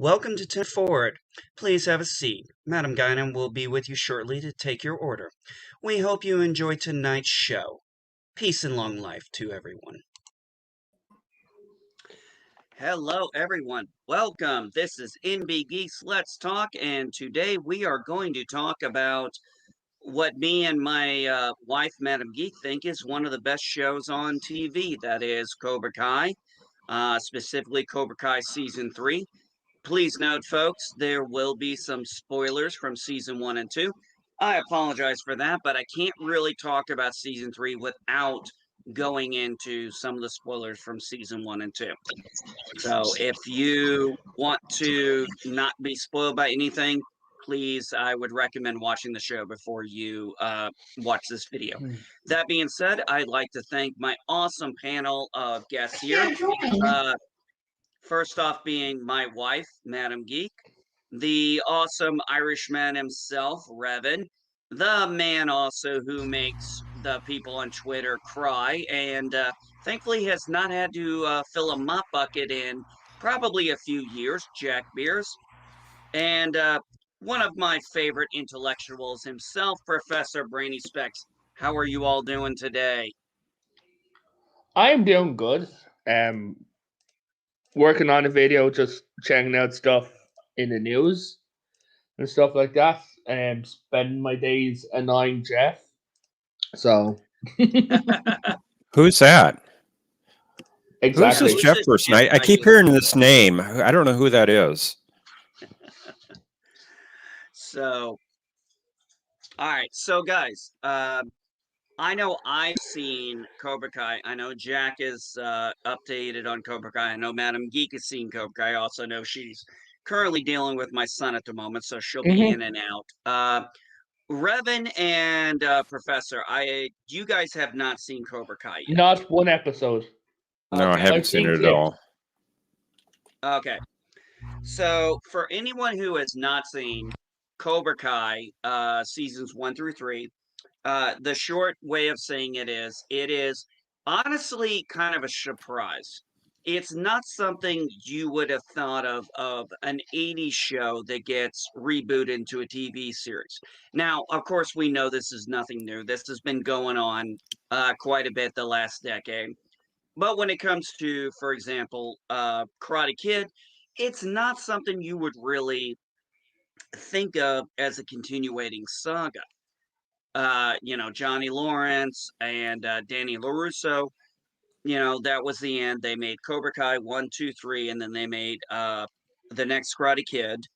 Welcome to 10 Forward. Please have a seat. Madam Guinan will be with you shortly to take your order. We hope you enjoy tonight's show. Peace and long life to everyone. Hello, everyone. Welcome. This is NB Geeks Let's Talk, and today we are going to talk about what me and my wife, Madam Geek, think is one of the best shows on TV. That is Cobra Kai, specifically Cobra Kai Season 3. Please note, folks, there will be some spoilers from season 1 and 2. I apologize for that, but I can't really talk about season 3 without going into some of the spoilers from season 1 and 2. So if you want to not be spoiled by anything, please, I would recommend watching the show before you watch this video. That being said, I'd like to thank my awesome panel of guests here. First off being my wife, Madam Geek, the awesome Irishman himself, Revan, the man also who makes the people on Twitter cry, and thankfully has not had to fill a mop bucket in probably a few years, Jack Beers, and one of my favorite intellectuals himself, Professor Brainy Specs. How are you all doing today? I'm doing good. Working on a video, just checking out stuff in the news and stuff like that. Spending my days annoying Jeff. So Who's that? exactly. Who's this Jeff person? I keep hearing this name. I don't know who that is. So, all right. So, guys, I know I've seen Cobra Kai. I know Jack is updated on Cobra Kai. I know Madam Geek has seen Cobra Kai. I also know she's currently dealing with my son at the moment, so she'll be in and out. Revan and Professor, you guys have not seen Cobra Kai yet. Not one episode. No, I haven't seen it at all. Okay. So, for anyone who has not seen Cobra Kai seasons 1 through 3, the short way of saying it is honestly kind of a surprise. It's not something you would have thought of an 80s show that gets rebooted into a TV series. Now, of course, we know this is nothing new. This has been going on quite a bit the last decade. But when it comes to, for example, Karate Kid, it's not something you would really think of as a continuating saga. Johnny Lawrence and Danny LaRusso, that was the end. They made Cobra Kai 1, 2, 3, and then they made the next Karate Kid.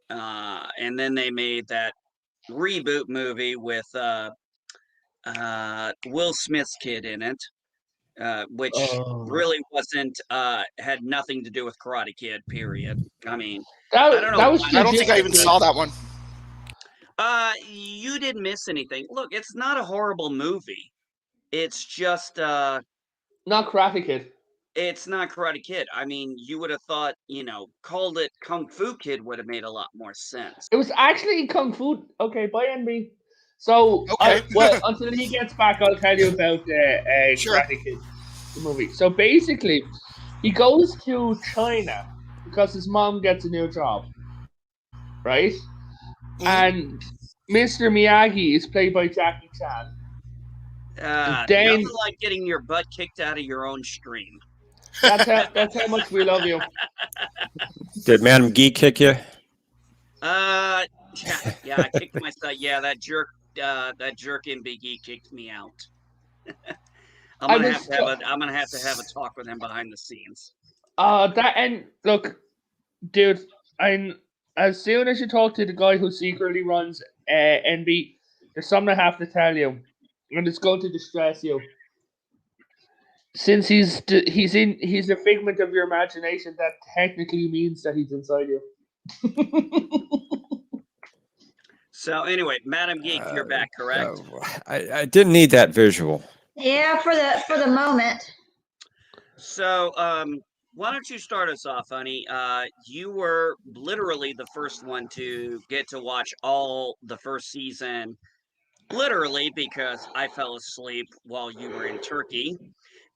And then they made that reboot movie with Will Smith's kid in it, which really wasn't, had nothing to do with Karate Kid, period. I mean, I don't know. I don't think I even saw that one. You didn't miss anything. Look, it's not a horrible movie. It's just not Karate Kid. It's not Karate Kid. I mean, you would have thought, called it Kung Fu Kid would have made a lot more sense. It was actually Kung Fu. Okay, bye, NB. So, okay. Until he gets back, I'll tell you about sure. Karate Kid, the movie. So basically, he goes to China because his mom gets a new job, right? And Mr. Miyagi is played by Jackie Chan. Nothing like getting your butt kicked out of your own stream. That's how much we love you. Did Madam Geek kick you? Yeah, I kicked myself. Yeah, that jerk in Big E kicked me out. I'm gonna have to have a talk with him behind the scenes. Look, dude, as soon as you talk to the guy who secretly runs NB, there's something I have to tell you, and it's going to distress you. Since he's a figment of your imagination, that technically means that he's inside you. So anyway, Madam Geek, you're back, correct? I didn't need that visual. Yeah, for the moment. So, why don't you start us off, honey? You were literally the first one to get to watch all the first season, literally because I fell asleep while you were in Turkey.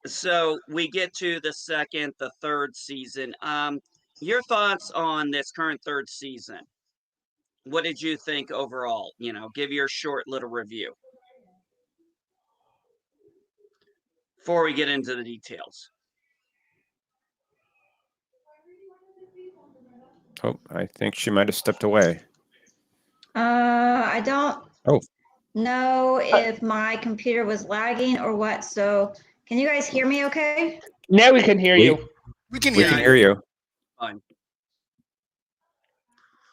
So we get to the second, the third season. your thoughts on this current third season. What did you think overall? Give your short little review before we get into the details. Oh, I think she might have stepped away. I don't Oh. know if my computer was lagging or what. So can you guys hear me okay? Now we can hear you. We can We hear can you. hear you. Fine.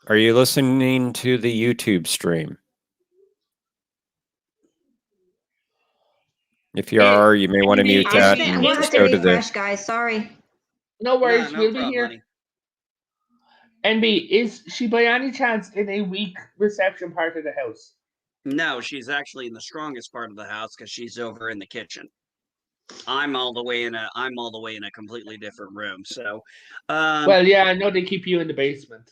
Are you listening to the YouTube stream? If you are, you may want to mute that. I And will have just to go to refresh, guys. Sorry. No worries, No we'll be problem, here. honey. NB, is she by any chance in a weak reception part of the house? No, she's actually in the strongest part of the house because she's over in the kitchen. I'm all the way in a completely different room. So, Well, yeah, I know they keep you in the basement.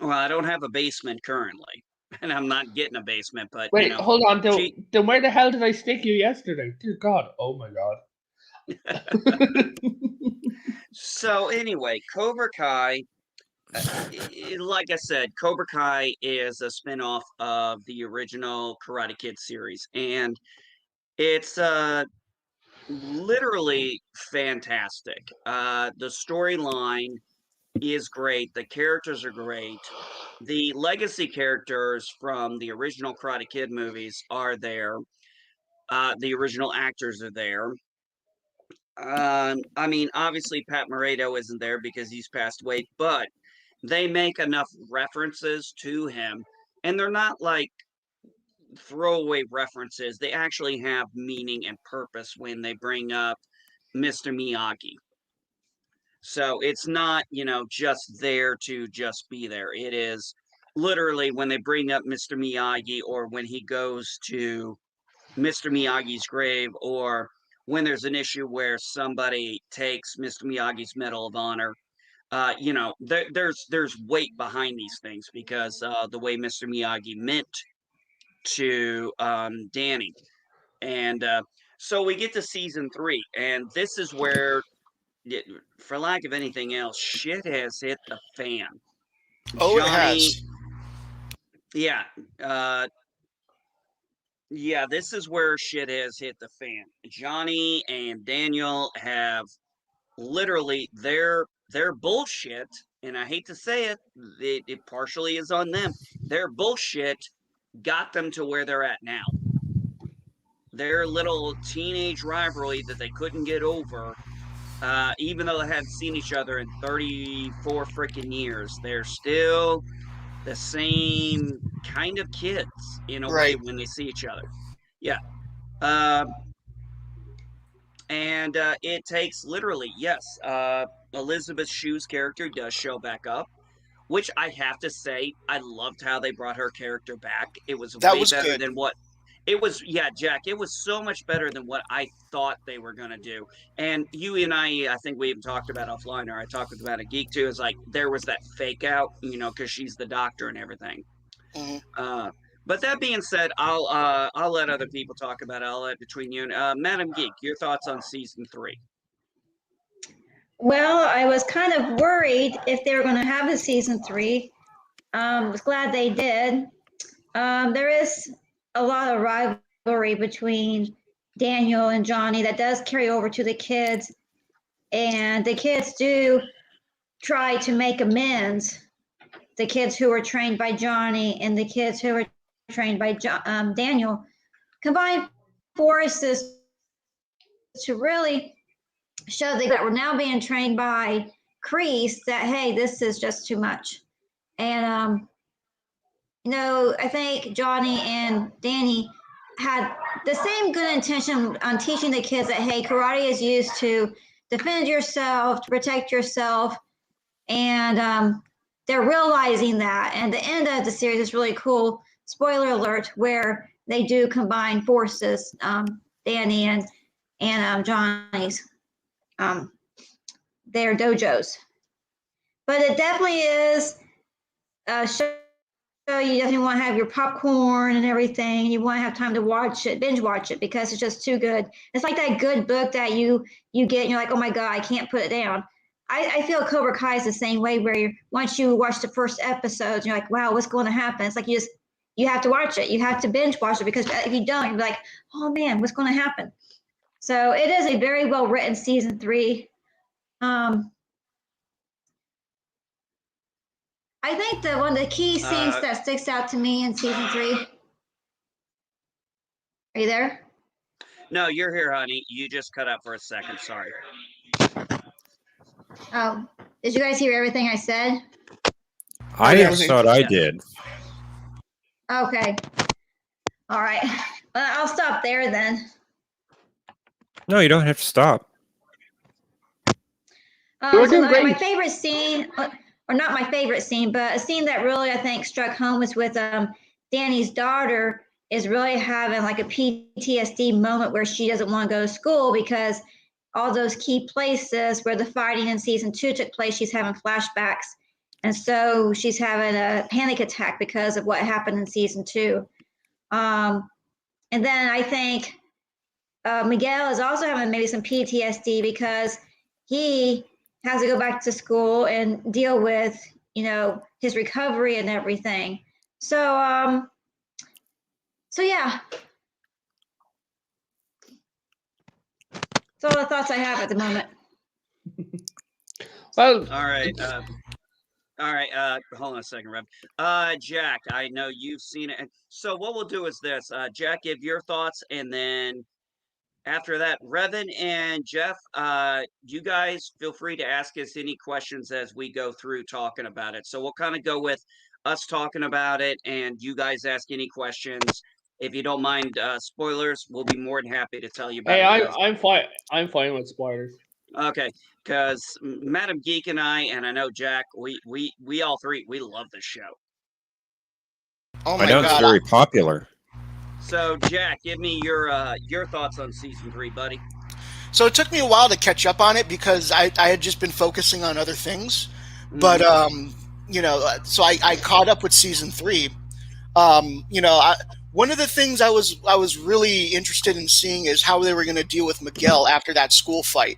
well, I don't have a basement currently, and I'm not getting a basement. But Wait, hold on. she- Then where the hell did I stick you yesterday? Dear God. Oh my God. So anyway, Cobra Kai, like I said, Cobra Kai is a spinoff of the original Karate Kid series, and it's literally fantastic. The storyline is great. The characters are great. The legacy characters from the original Karate Kid movies are there. The original actors are there. I mean, obviously Pat Moreno isn't there because he's passed away, but they make enough references to him, and they're not like throwaway references. They actually have meaning and purpose when they bring up Mr. Miyagi. So it's not, just there to just be there. It is literally when they bring up Mr. Miyagi, or when he goes to Mr. Miyagi's grave, or when there's an issue where somebody takes Mr. Miyagi's Medal of Honor. There's weight behind these things because the way Mr. Miyagi meant to Danny. And so we get to season 3, and this is where, for lack of anything else, shit has hit the fan. Oh, it Johnny, has. yeah, yeah, this is where shit has hit the fan. Johnny and Daniel have literally their bullshit, and I hate to say it, it partially is on them. Their bullshit got them to where they're at now. Their little teenage rivalry that they couldn't get over, even though they hadn't seen each other in 34 freaking years, they're still the same kind of kids in a way Right. when they see each other. Yeah. And it takes literally, yes, Elizabeth Shue's character does show back up, which I have to say, I loved how they brought her character back. It was That way was better good. than what it was. Yeah, Jack, it was so much better than what I thought they were going to do. And you and I think we even talked about offline, or I talked about a geek too, is like there was that fake out, because she's the doctor and everything. Hmm. But that being said, I'll let other people talk about it. I'll let between you and Madam Geek, your thoughts on season 3. Well, I was kind of worried if they were going to have a season 3. Was glad they did. There is a lot of rivalry between Daniel and Johnny that does carry over to the kids, and the kids do try to make amends. The kids who were trained by Johnny and the kids who were trained by Daniel combine forces to really show that we're now being trained by Kreese that, hey, this is just too much. And, I think Johnny and Danny had the same good intention on teaching the kids that, hey, karate is used to defend yourself, to protect yourself. And they're realizing that. And the end of the series is really cool. Spoiler alert, where they do combine forces, Danny and Johnny's, their dojos. But it definitely is a show you definitely want to have your popcorn and everything. You want to have time to watch it, binge watch it, because it's just too good. It's like that good book that you get and you're like, oh my God, I can't put it down. I feel Cobra Kai is the same way where once you watch the first episode, you're like, wow, what's going to happen? It's like you have to watch it. You have to binge watch it because if you don't, you're like, oh man, what's going to happen? So it is a very well written season 3. I think that one of the key scenes that sticks out to me in season 3. Are you there? No, you're here, honey. You just cut out for a second. Sorry. Oh, did you guys hear everything I said? I everything. thought I Yeah. did. Okay. All right. Well, I'll stop there then. No, you don't have to stop. You're So doing my great. favorite scene, or not my favorite scene, but a scene that really I think struck home was with Danny's daughter is really having like a PTSD moment where she doesn't want to go to school because all those key places where the fighting in season 2 took place, she's having flashbacks. And so she's having a panic attack because of what happened in season 2. And then I think Miguel is also having maybe some PTSD because he has to go back to school and deal with, his recovery and everything. So, so yeah. That's all the thoughts I have at the moment. Well, All right. All right. Hold on a second, Rev. Jack, I know you've seen it. So what we'll do is this. Jack, give your thoughts, and then after that, Revan and Jeff, you guys feel free to ask us any questions as we go through talking about it. So we'll kind of go with us talking about it, and you guys ask any questions. If you don't mind spoilers, we'll be more than happy to tell you about hey, it. I'm fine. I'm fine with spoilers. Okay, because Madam Geek and I know Jack, we all three, we love this show. Oh I my know it's god. very popular. So Jack, give me your thoughts on season 3, buddy. So it took me a while to catch up on it because I had just been focusing on other things. But so I caught up with season 3. One of the things I was really interested in seeing is how they were going to deal with Miguel after that school fight.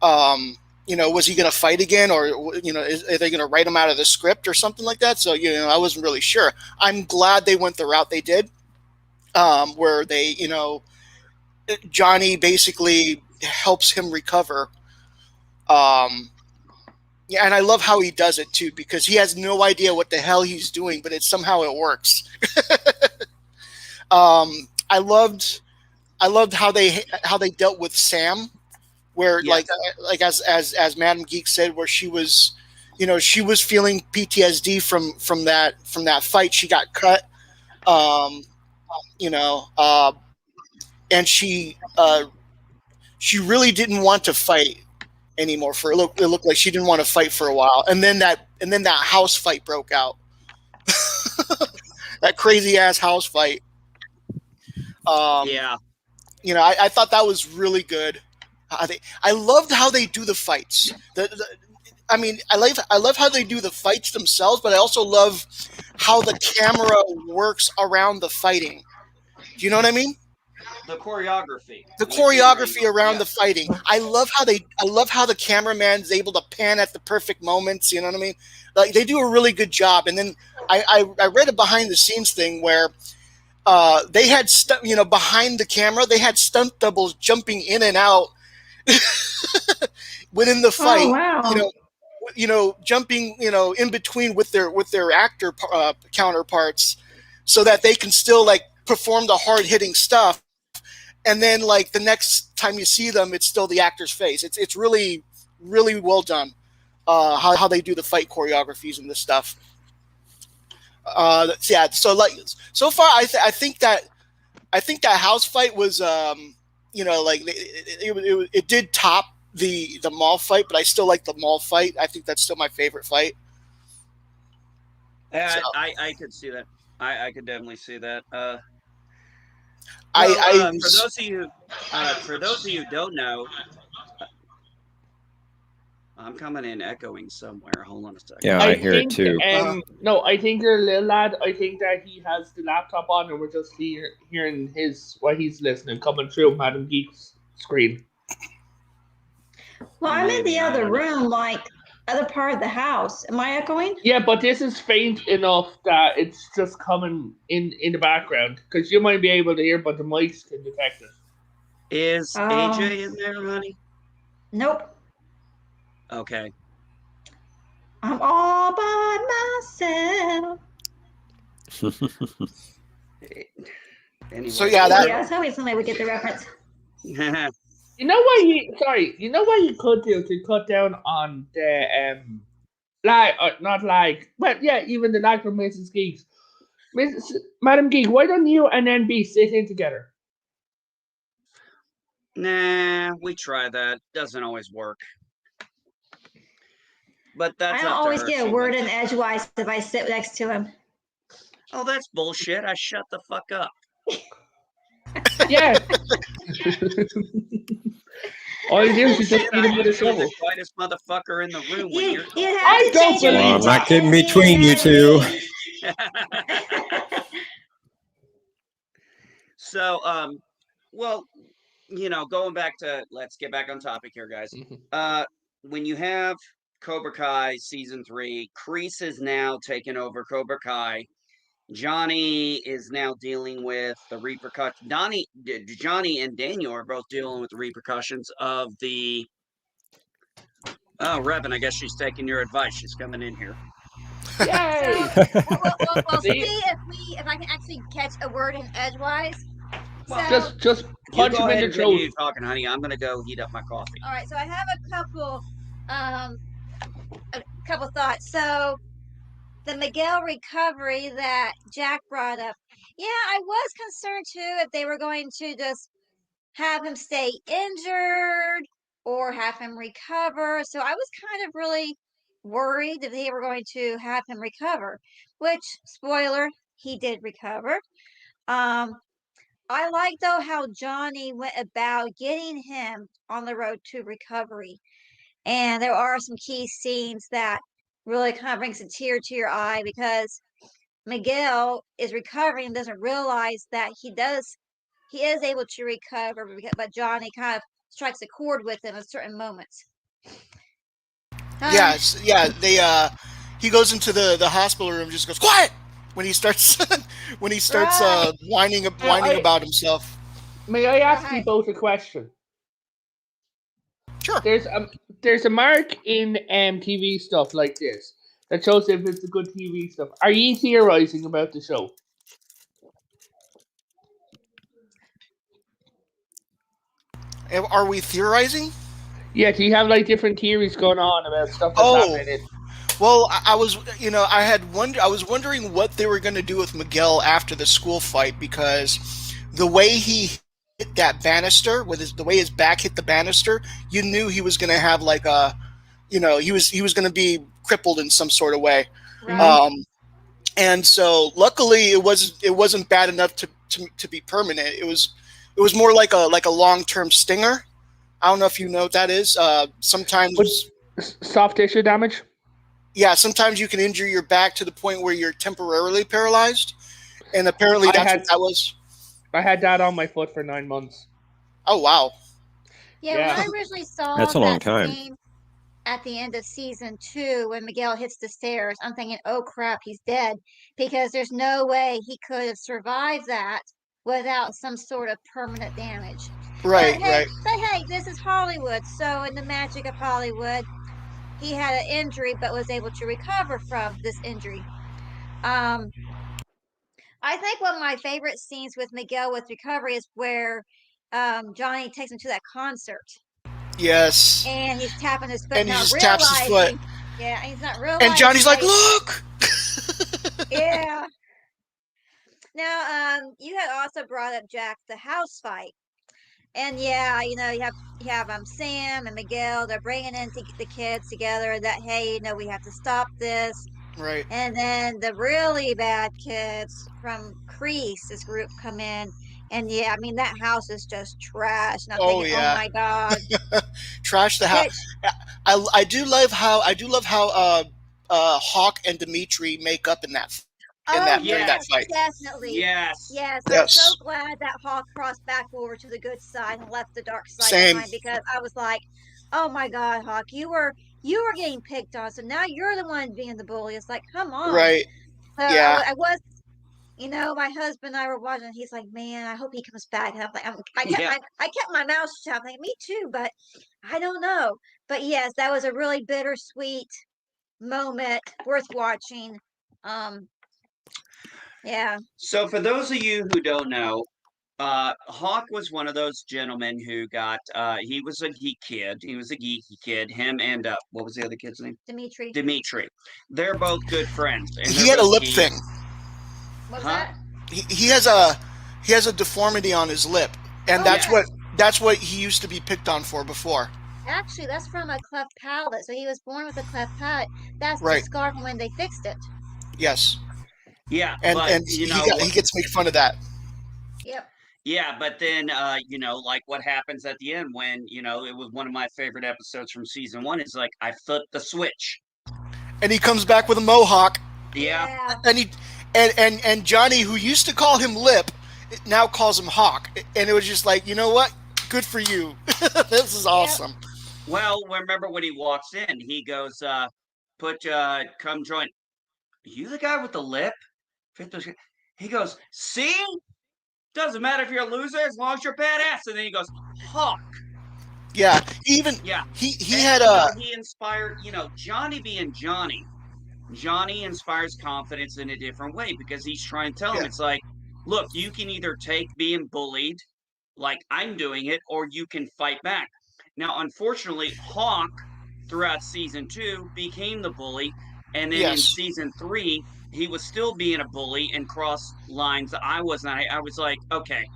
Was he going to fight again, or are they going to write him out of the script or something like that? So I wasn't really sure. I'm glad they went the route they did, where they Johnny basically helps him recover. Yeah, and I love how he does it too, because he has no idea what the hell he's doing, but somehow it works. I loved how they dealt with Sam, where Yes. like as Madam Geek said, where she was feeling PTSD from that fight. She got cut, and she really didn't want to fight anymore. It looked like she didn't want to fight for a while, and then that house fight broke out. That crazy ass house fight. Yeah. I thought that was really good. I loved how they do the fights. I love how they do the fights themselves, but I also love how the camera works around the fighting. Do you know what I mean? The choreography. The choreography around the fighting. I love how the cameraman is able to pan at the perfect moments. You know what I mean? Like, they do a really good job. And then I read a behind the scenes thing where they had behind the camera, they had stunt doubles jumping in and out within the fight. Oh, wow. Jumping in between with their actor counterparts, so that they can still perform the hard hitting stuff. And then, the next time you see them, it's still the actor's face. It's really, really well done. How they do the fight choreographies and this stuff. Yeah. So far, I think that house fight was, it did top the mall fight, but I still like the mall fight. I think that's still my favorite fight. So. I could see that. I could definitely see that. For those of you who don't know, I'm coming in echoing somewhere. Hold on a second. Yeah, I hear it too. No, I think your little lad. I think that he has the laptop on, and we're just hearing what he's listening coming through Madam Geek's screen. Well, I'm in Maybe, the I other don't know. room, like other part of the house. Am I echoing? Yeah, but this is faint enough that it's just coming in the background because you might be able to hear, but the mics can detect it. Is AJ in there, honey? Nope. Okay. I'm all by myself. Anyway. So yeah, Thank that you. I was hoping somebody would get the reference. You know what you know what you could do to cut down on the lag, not lag, but yeah, even the lag from Mrs. Geeks. Madam Geek, why don't you and NB sit in together? Nah, we try that. Doesn't always work. But I that's don't up to always her. get She a word likes in it. edgewise if I sit next to him. Oh, that's bullshit. I shut the fuck up. Yeah. All you do is you just Bullshit, beat I him with a think you're the shovel. quietest motherfucker in the room when You, you're you'd have I to don't change your believe name Well, to not getting NB between you and two. Edgy. So, well, going back to, let's get back on topic here, guys. When you have Cobra Kai season 3, Kreese is now taken over Cobra Kai. Johnny is now dealing with the repercussions. Johnny and Daniel are both dealing with the repercussions of the. Oh, Revan, I guess she's taking your advice. She's coming in here. Yay! Well, See? see if I can actually catch a word in edgewise. Well, Just You punch go him in ahead the and throat. continue talking, honey. I'm gonna go heat up my coffee. all right, so I have a couple thoughts. So the Miguel recovery that Jack brought up, yeah, I was concerned too if they were going to just have him stay injured or have him recover. So I was kind of really worried that they were going to have him recover, which, spoiler, he did recover. Um, I like though how Johnny went about getting him on the road to recovery. And there are some key scenes that really kind of brings a tear to your eye because Miguel is recovering and doesn't realize that he is able to recover, but Johnny kind of strikes a chord with him at certain moments. yeah. He goes into the hospital room, and just goes quiet when he starts Right. whining I about himself. may I ask you Right. both a question? Sure. There's a mark in TV stuff like this that shows if it's a good TV stuff. Are you theorizing about the show? Are we theorizing? Yeah, do you have like different theories going on about stuff that's Oh, happening? well, I was, I was wondering what they were going to do with Miguel after the school fight because the way he hit that banister the way his back hit the banister, you knew he was going to have like a, he was going to be crippled in some sort of way. Right. And so luckily it wasn't bad enough to be permanent. It was more like a long-term stinger. I don't know if you know what that is. Sometimes, Soft tissue damage? yeah, sometimes you can injure your back to the point where you're temporarily paralyzed, and apparently that's what that was. I had that on my foot for 9 months. Oh wow! Yeah, Yeah. when I originally saw That's a long that time. scene at the end of season 2 when Miguel hits the stairs, I'm thinking, oh crap, he's dead. Because there's no way he could have survived that without some sort of permanent damage. Right, right. But hey, this is Hollywood. So in the magic of Hollywood, he had an injury but was able to recover from this injury. I think one of my favorite scenes with Miguel with recovery is where Johnny takes him to that concert Yes. and he's tapping his foot, And he not just taps his foot, realizing. Yeah, he's not realizing. and Johnny's like, that "Look!" Yeah. Now, you had also brought up Jack the house fight, and yeah, you have Sam and Miguel. They're bringing in the kids together. That hey, we have to stop this. Right. And then the really bad kids from Crease's group come in, and yeah, I mean that house is just trash. And I'm Oh thinking, oh yeah. my god, Trash the house. I do love how Hawk and Dimitri make up in that during that fight. definitely. Yes. Yes, I'm so glad that Hawk crossed back over to the good side and left the dark side Same. behind because I was like, oh my God, Hawk, you were getting picked on, so now you're the one being the bully. It's like, come on. Right. So Yeah. I was, my husband and I were watching. He's like, man, I hope he comes back. And I'm like, Yeah. I kept my mouth shut. I'm like, me too, but I don't know. But yes, that was a really bittersweet moment, worth watching. Um, yeah, So for those of you who don't know, Hawk was one of those gentlemen who got he was a geek kid. He was a geeky kid. Him and what was the other kid's name? Dimitri. Dimitri. They're both good friends and He they're had a both lip thing. geeks. What was Huh? that? He has a deformity on his lip, and Oh, that's what he used to be picked on for before. actually, that's from a cleft palate. So he was born with a cleft palate. That's the Right. scar from when they fixed it. Yes. Yeah, And but he gets made fun of that. Yep. yeah, but then like what happens at the end when, it was one of my favorite episodes from season 1 is like I flipped the switch. And he comes back with a mohawk. Yeah. Yeah. And Johnny, who used to call him Lip, now calls him Hawk. And it was just like, you know what? Good for you. This is awesome. Well, remember when he walks in, he goes, come join. You the guy with the lip? He goes, see? Doesn't matter if you're a loser as long as you're badass. And then he goes, Hawk. Yeah. Even Yeah. he And, had a he inspired, Johnny being Johnny. Johnny inspires confidence in a different way because he's trying to tell him, Yeah. it's like, look, you can either take being bullied like I'm doing it, or you can fight back. Now, unfortunately, Hawk throughout season 2 became the bully, and then in yes. season 3, he was still being a bully and crossed lines that I was not. I was like, okay.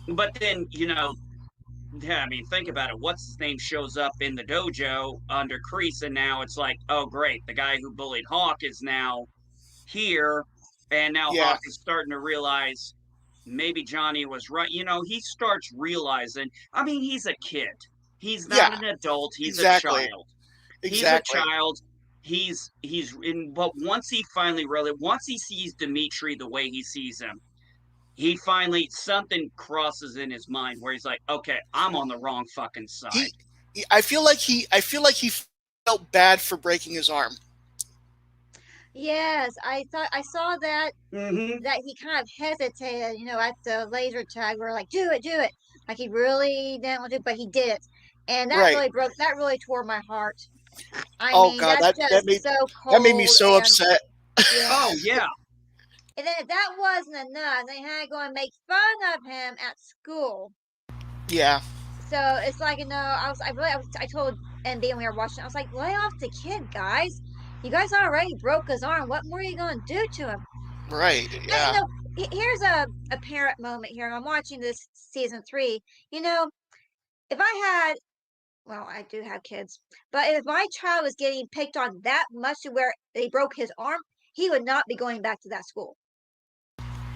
But then, yeah, I mean, think about it. What's his name shows up in the dojo under Kreese, and now it's like, oh, great. The guy who bullied Hawk is now here, and now Yeah. Hawk is starting to realize maybe Johnny was right. He starts realizing, I mean, he's a kid. He's not Yeah. an adult, he's a Exactly. child. He's a Exactly. child. He's in, but once he finally really once he sees Dimitri the way he sees him, he finally something crosses in his mind where he's like, okay, I'm on the wrong fucking side. I feel like he felt bad for breaking his arm. Yes, I saw that Mm-hmm. that he kind of hesitated, at the laser tag. We're like, do it. Like he really didn't want to, but he did it. And Right. that really tore my heart. I Oh mean, God, that's that just so that made me cold so and upset. yeah. Oh yeah. And then if that wasn't enough, they had to go and make fun of him at school. Yeah. So it's like, I told NB when we were watching, I was like, lay off the kid, guys. You guys already broke his arm. What more are you going to do to him? Right. Yeah. Here's a parent moment here. I'm watching this season 3. If I had, well, I do have kids, but if my child was getting picked on that much to where they broke his arm, he would not be going back to that school.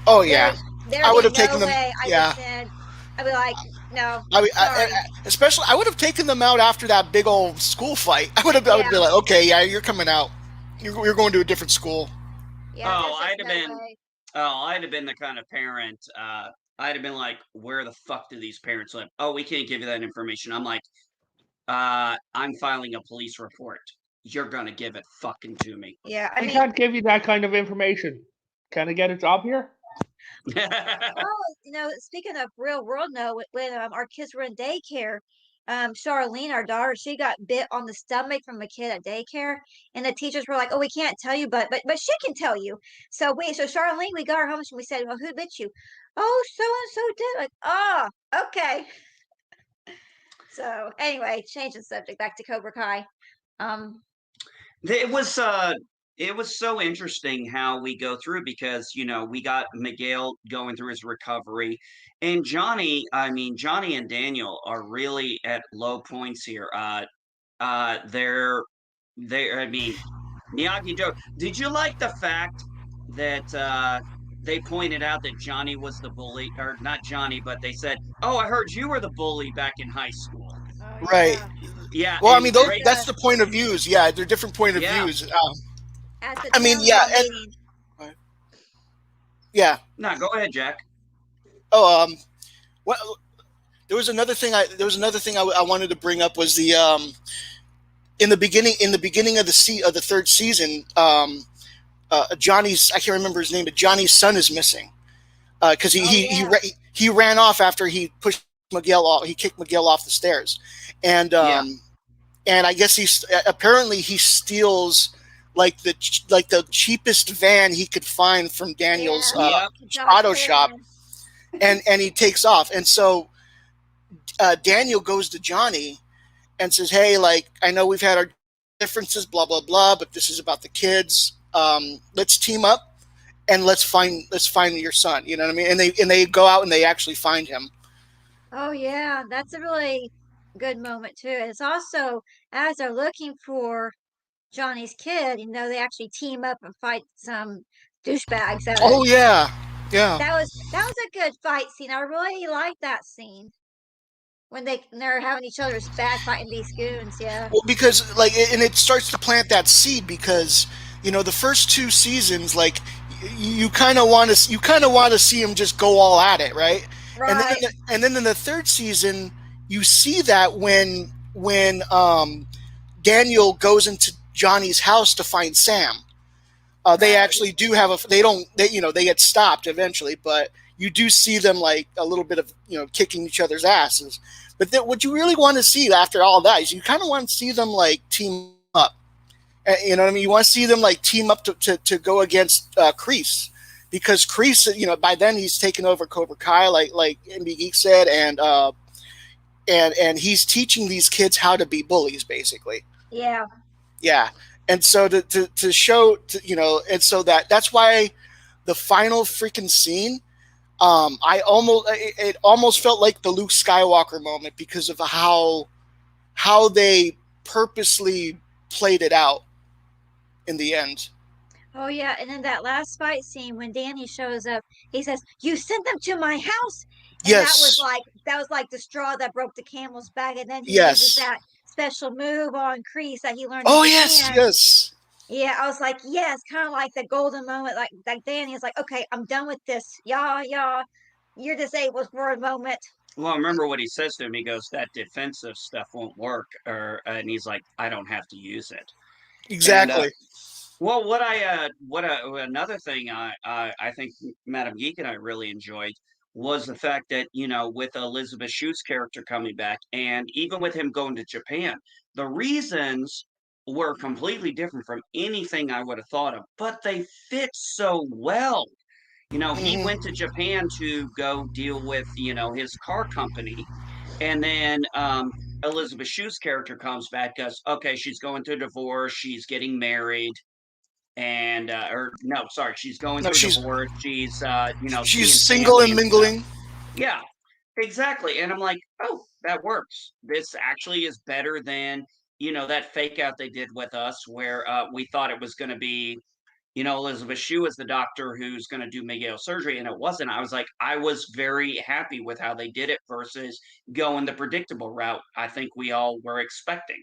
Oh yeah. There'd I would be have taken no them. way I Yeah. would send. I'd be like, no, I, sorry. especially, I would have taken them out after that big old school fight. I would Yeah. be like, okay, yeah, you're coming out. You're going to a different school. Yeah, Oh, there's I'd just have no been. way. Oh, I'd have been the kind of parent. I'd have been like, "Where the fuck do these parents live?" Oh, we can't give you that information. I'm like, I'm filing a police report. You're gonna give it fucking to me. Yeah, I I mean, can't give you that kind of information. Can I get a job here? speaking of real world, no, when our kids were in daycare, Charlene, our daughter, she got bit on the stomach from a kid at daycare, and the teachers were like, "Oh, we can't tell you, but she can tell you." So Charlene, we got her home and we said, "Well, who bit you?" "Oh, so and so did." Like, oh, okay. So anyway, change the subject back to Cobra Kai. It was so interesting how we go through because we got Miguel going through his recovery, and Johnny. I mean, Johnny and Daniel are really at low points here. They're I mean, Miyagi Do. Did you like the fact that they pointed out that Johnny was the bully, or not Johnny, but they said, "Oh, I heard you were the bully back in high school." Oh Right. yeah. Yeah, Well, I and mean, At that's the the point of views. Yeah, they're different point of yeah, views. at the I mean, town yeah, hall and meeting. yeah. no, go ahead, Jack. Oh, what There was another thing I wanted to bring up was the in the beginning of the third season, Johnny's, I can't remember his name, but Johnny's son is missing because he ran off after he pushed Miguel off. He kicked Miguel off the stairs, and I guess he steals like the cheapest van he could find from Daniel's auto shop, and he takes off. And so Daniel goes to Johnny and says, "Hey, like, I know we've had our differences, blah blah blah, but this is about the kids. Let's team up and let's find your son." You know what I mean? And they go out and they actually find him. Oh yeah, that's a really good moment too. It's also, as they're looking for Johnny's kid, they actually team up and fight some douchebags. Oh yeah, yeah. That was a good fight scene. I really liked that scene when they're having each other's back fighting these goons. Yeah. Well, because and it starts to plant that seed because the first two seasons, like you kind of want to see him just go all at it, right? Right. And then in the third season, you see that when Daniel goes into Johnny's house to find Sam. They actually do have they get stopped eventually, but you do see them like a little bit of kicking each other's asses. But what you really want to see after all that is you kind of want to see them like team up. You know what I mean? You want to see them like team up to go against Kreese, because Kreese, by then he's taken over Cobra Kai, like MB Geek said, and he's teaching these kids how to be bullies, basically. Yeah. Yeah. And so to show, and so that's why the final freaking scene, it almost felt like the Luke Skywalker moment because of how they purposely played it out in the end. Oh yeah, and then that last fight scene when Danny shows up, he says, "You sent them to my house." And yes, that was like the straw that broke the camel's back, and then he yes. uses that special move on Kreese that he learned. Oh yes. Yeah, I was like, yes, kind of like the golden moment, like Danny is like, okay, I'm done with this. Y'all, you're disabled for a moment. Well, remember what he says to him. He goes, "That defensive stuff won't work," and he's like, "I don't have to use it." Exactly. And, well, another thing I think Madam Geek and I really enjoyed was the fact that, with Elizabeth Shue's character coming back, and even with him going to Japan, the reasons were completely different from anything I would have thought of, but they fit so well. He went to Japan to go deal with, his car company, and then Elizabeth Shue's character comes back, goes, okay, she's going through divorce, she's getting married, and she's going through divorce, she's she's single and mingling. Stuff. Yeah, exactly. And I'm like, oh, that works. This actually is better than that fake out they did with us, where we thought it was going to be Elizabeth Shue is the doctor who's going to do Miguel's surgery, and it wasn't. I was very happy with how they did it versus going the predictable route I think we all were expecting.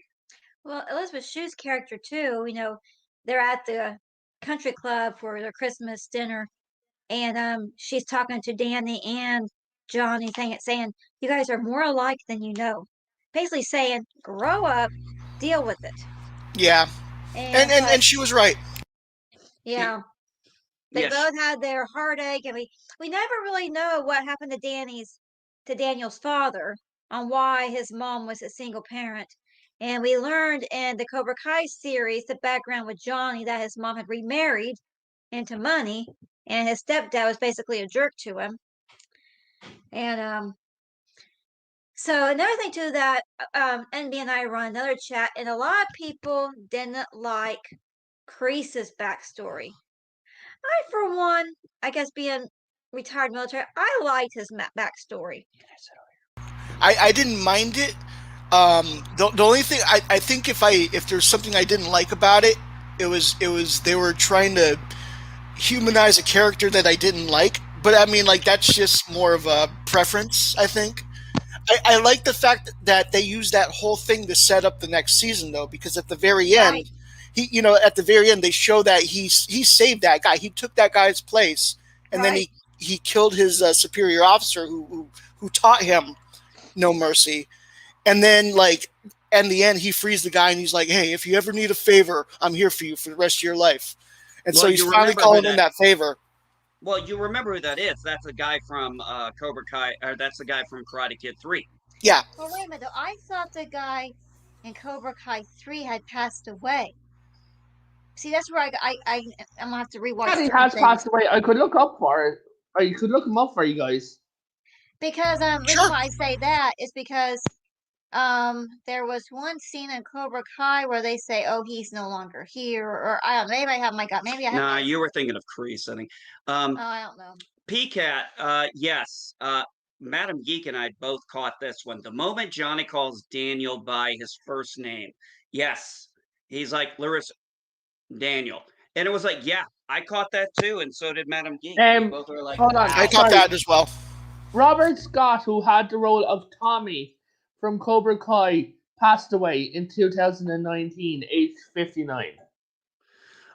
Well, Elizabeth Shue's character too, they're at the country club for their Christmas dinner, and she's talking to Danny and Johnny, saying, "You guys are more alike than you know." Basically saying, "Grow up, deal with it." Yeah, and she was right. Yeah, they both had their heartache, and we never really know what happened to Daniel's father, on why his mom was a single parent. And we learned in the Cobra Kai series the background with Johnny, that his mom had remarried into money, and his stepdad was basically a jerk to him. And so another thing too, that NB and I run another chat, and a lot of people didn't like Kreese's backstory. I, for one, I guess being retired military, I liked his backstory. I didn't mind it. The only thing I think if there's something I didn't like about it, it was they were trying to humanize a character that I didn't like. But I mean, like, that's just more of a preference, I think. I like the fact that they used that whole thing to set up the next season, though, because at the very end, at the very end, they show that he saved that guy. He took that guy's place, and then he killed his superior officer who taught him no mercy. And then, like, in the end, he frees the guy and he's like, hey, if you ever need a favor, I'm here for you for the rest of your life. And so Well, he's you finally remember who calling in that. that favor. Well, you remember who that is? That's a guy from Cobra Kai, or that's the guy from Karate Kid 3. Yeah. Well, wait a minute. Though. I thought the guy in Cobra Kai 3 had passed away. See, that's where I'm gonna have to rewatch He certain has things passed away. I could look up for it. I could look him up for you guys. because reason Sure. why I say that is because there was one scene in Cobra Kai where they say, "Oh, he's no longer here," or I don't know. Maybe I have my gut. Maybe I have Nah, my. you were thinking of Kreese, I think. Oh, I don't know. PCAT, yes. Madam Geek and I both caught this one. The moment Johnny calls Daniel by his first name, yes, he's like, Larissa, Daniel. And it was like, yeah, I caught that too, and so did Madam Geek. We both were like, Hold on. I wow. caught Sorry. that as well. Robert Scott, who had the role of Tommy from Cobra Kai, passed away in 2019, aged 59.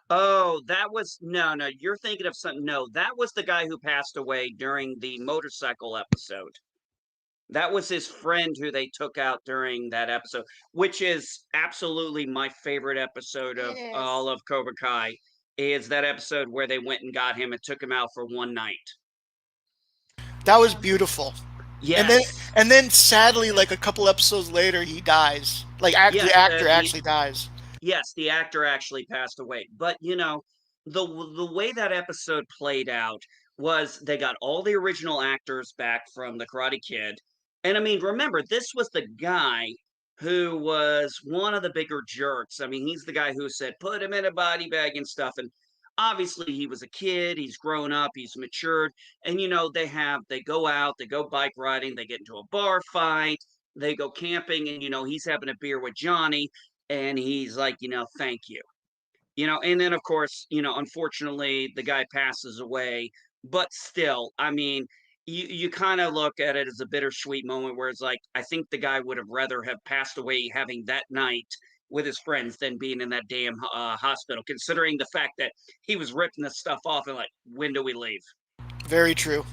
Oh, that was no, you're thinking of something. No, that was the guy who passed away during the motorcycle episode. That was his friend who they took out during that episode, which is absolutely my favorite episode of It is. all of Cobra Kai. Is that episode where they went and got him and took him out for one night? That was beautiful. Yes. And then sadly, like a couple episodes later, he dies. Like Yes, the actor actually dies. Yes, the actor actually passed away. But you know, the way that episode played out was they got all the original actors back from the Karate Kid. And I mean, remember, this was the guy who was one of the bigger jerks. I mean, he's the guy who said, put him in a body bag and stuff. And obviously he was a kid, he's grown up, he's matured. And you know, they go out, they go bike riding, they get into a bar fight, they go camping, and you know, he's having a beer with Johnny and he's like, you know, thank you. You know, and then of course, you know, unfortunately the guy passes away, but still, I mean, you kind of look at it as a bittersweet moment where it's like, I think the guy would have rather have passed away having that night with his friends than being in that damn hospital, considering the fact that he was ripping this stuff off and like, when do we leave? Very true.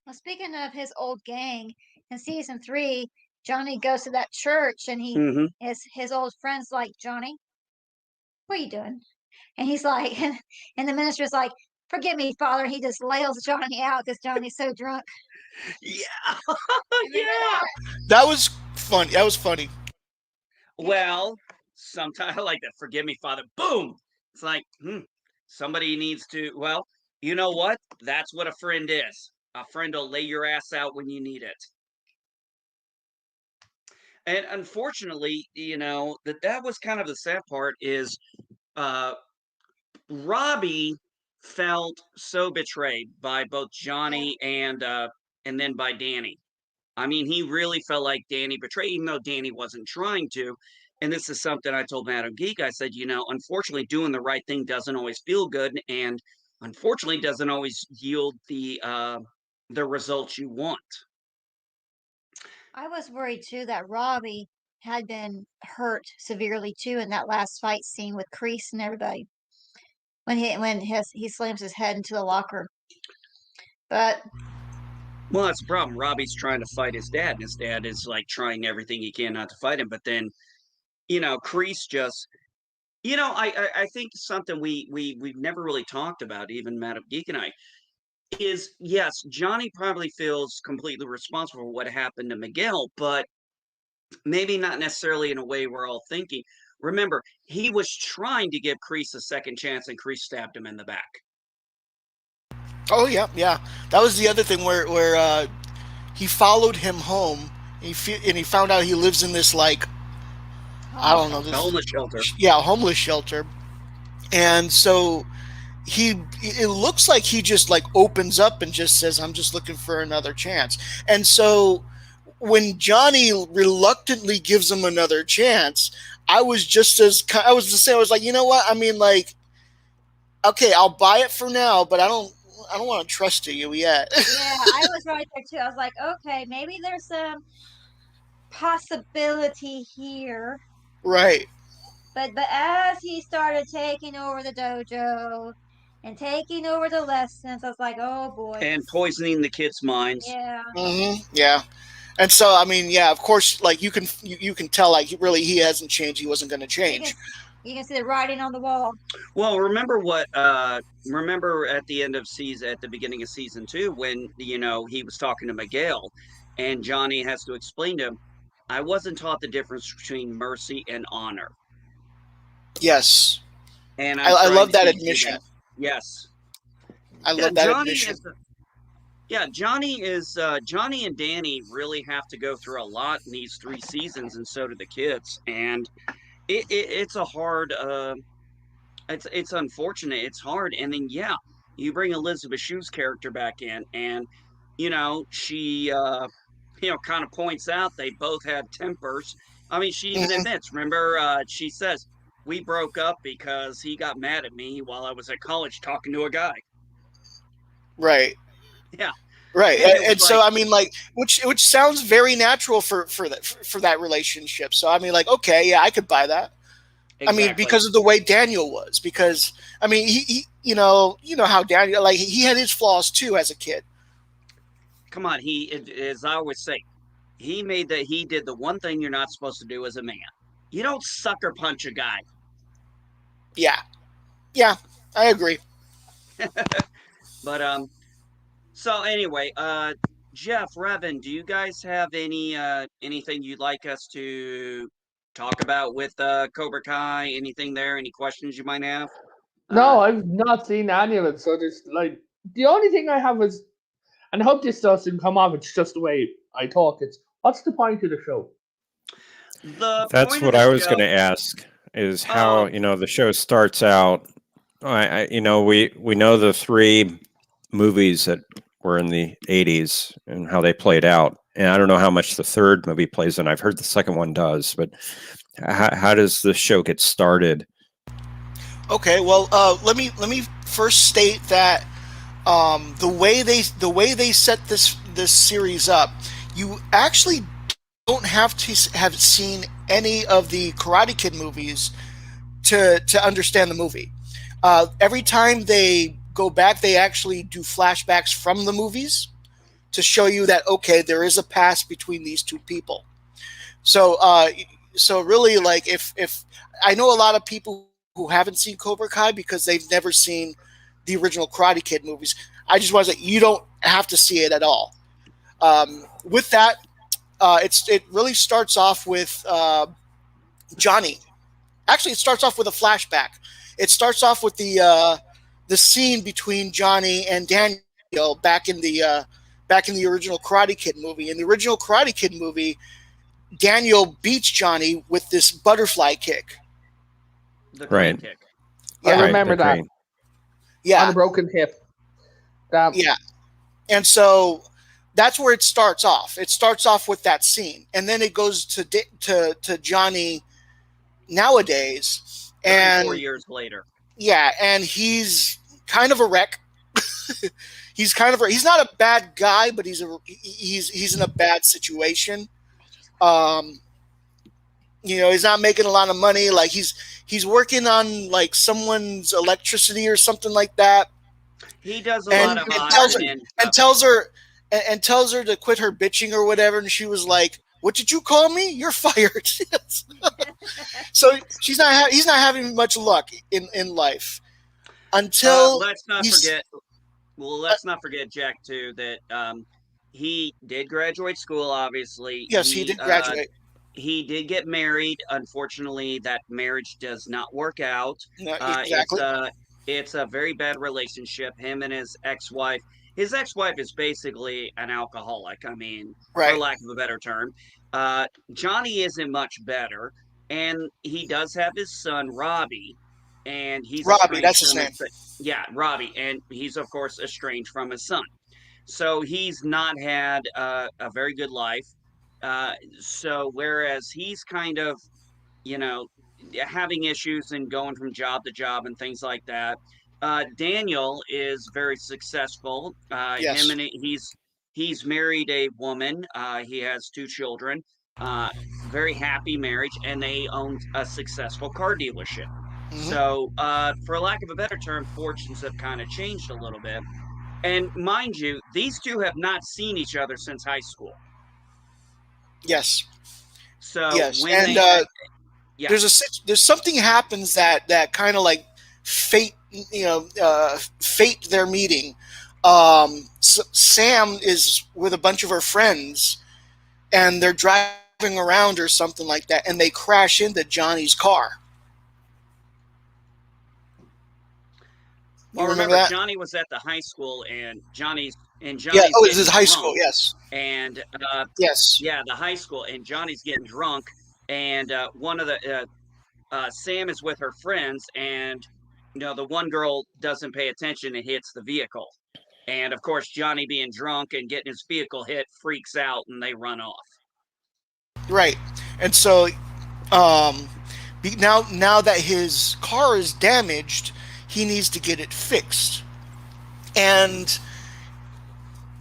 Well, speaking of his old gang, in season 3, Johnny goes to that church and Mm-hmm. his old friends like, Johnny, what are you doing? And he's like, and the minister's like, forgive me, Father. He just lails Johnny out because Johnny's so drunk. Yeah. Remember Yeah. that? That was funny. That was funny. Well, sometimes I like that. Forgive me, Father. Boom. It's like, somebody needs to. Well, you know what? That's what a friend is. A friend will lay your ass out when you need it. And unfortunately, you know that was kind of the sad part. Is uh, Robbie felt so betrayed by both Johnny and then by Danny. I mean, he really felt like Danny betrayed, even though Danny wasn't trying to. And this is something I told Madam Geek. I said, you know, unfortunately, doing the right thing doesn't always feel good, and unfortunately, doesn't always yield the results you want. I was worried too that Robbie had been hurt severely too in that last fight scene with Kreese and everybody when he slams his head into the locker. But Well, that's the problem. Robbie's trying to fight his dad, and his dad is like trying everything he can not to fight him. But then, you know, Kreese just, you know, I think something we've never really talked about, even Madam Geek and I, is yes, Johnny probably feels completely responsible for what happened to Miguel, but maybe not necessarily in a way we're all thinking. Remember, he was trying to give Kreese a second chance, and Kreese stabbed him in the back. Oh yeah, yeah. That was the other thing where he followed him home. And he found out he lives in this, like, I don't know, this, Homeless shelter. yeah, homeless shelter. And so it looks like he just like opens up and just says, I'm just looking for another chance. And so when Johnny reluctantly gives him another chance, I was the same. I was like, you know what? I mean, like, okay, I'll buy it for now, but I don't want to trust you yet. yeah, I was right there too. I was like, okay, maybe there's some possibility here. Right. But as he started taking over the dojo and taking over the lessons, I was like, oh boy. And poisoning the kids' minds. Yeah. Mm-hmm. Yeah. And so, I mean, yeah, of course, like you can tell, like he hasn't changed. He wasn't going to You can, change. you can see the writing on the wall. Well, remember at the end of season, at the beginning of season 2, when he was talking to Miguel, and Johnny has to explain to him, I wasn't taught the difference between mercy and honor, Yes, and I'm I trying love to that teach you admission. that. Yes, I yeah, love that admission. Johnny and Danny really have to go through a lot in these 3 seasons, and so do the kids, and it's a hard it's unfortunate. It's hard. And then you bring Elizabeth Shue's character back in, and she kind of points out they both had tempers. I mean, she even Hmm. admits. Remember, she says we broke up because he got mad at me while I was at college talking to a guy. Right. Yeah, Right, and it was and like so I mean, like, which sounds very natural for that relationship. So I mean, like, okay, yeah, I could buy that. I mean, exactly. because of the way Daniel was. Because I mean, he you know how Daniel, like, he had his flaws too as a kid. Come on, as I always say, he did the one thing you're not supposed to do as a man. You don't sucker punch a guy. Yeah, yeah, I agree. But so anyway, Jeff, Revan, do you guys have anything you'd like us to talk about with Cobra Kai? Anything there? Any questions you might have? Uh, No, I've not seen any of it, so there's like the only thing I have is, and I hope this doesn't come off. It's just the way I talk. It's what's the point of the show? the That's point of what the I was show. going to ask. Is how Oh, the show starts out. We know the 3 movies that were in the 80s and how they played out, and I don't know how much the 3rd movie plays in. I've heard the second one does, but how does the show get started? Okay, well, let me first state that the way they set this series up, you actually don't have to have seen any of the Karate Kid movies to understand the movie. Every time they go back, they actually do flashbacks from the movies to show you that, okay, there is a past between these two people. So so really, like, if I know a lot of people who haven't seen Cobra Kai because they've never seen the original Karate Kid movies. I just want to say you don't have to see it at all. With that, it really starts off with Johnny. Actually, it starts off with a flashback. It starts off with the scene between Johnny and Daniel back in the original Karate Kid movie. In the original Karate Kid movie, Daniel beats Johnny with this butterfly kick. the crane Right, kick. I Yeah, right, remember the that crane. on yeah, a broken hip. That yeah. And so that's where it starts off. It starts off with that scene, and then it goes to Johnny nowadays, 34 and years later. yeah, and he's kind of a wreck. He's not a bad guy, but he's in a bad situation. Um, he's not making a lot of money. Like, he's working on, like, someone's electricity or something like that, He does a lot and of and tells her admin and stuff. tells her and tells her to quit her bitching or whatever. And she was like, "What did you call me? You're fired." So he's not having much luck in life until Let's not he's forget. Well, uh, let's not forget, Jack, too, that he did graduate school. Obviously, yes, he did graduate. he did get married. Unfortunately, that marriage does not work out. No, Uh, it's exactly. a it's a very bad relationship. Him and his ex-wife. His ex-wife is basically an alcoholic. I mean, for Right. lack of a better term. Johnny isn't much better, and he does have his son Robbie, and he's Robbie, estranged that's his from name. his yeah, Robbie, and he's of course estranged from his son. So he's not had a very good life. So whereas he's kind of, you know, having issues and going from job to job and things like that, Daniel is very successful. Him Yes. and he's married a woman. He has 2 children. Uh, Very happy marriage, and they own a successful car dealership. Hmm. So, for lack of a better term, fortunes have kind of changed a little bit. And mind you, these two have not seen each other since high school. Yes. So Yes. when And they, yeah, there's something happens that kind of like fate, fate their meeting. Sam is with a bunch of her friends, and they're driving around or something like that, and they crash into Johnny's car. well, You remember remember that? Johnny was at the high school, and Yeah. Johnny's Oh, this is getting high school. drunk, Yes. and Yes. yeah, the high school, and Johnny's getting drunk, and one of the Sam is with her friends, and the one girl doesn't pay attention and hits the vehicle, and of course Johnny, being drunk and getting his vehicle hit, freaks out and they run off. Right. And so um, now that his car is damaged, he needs to get it fixed. And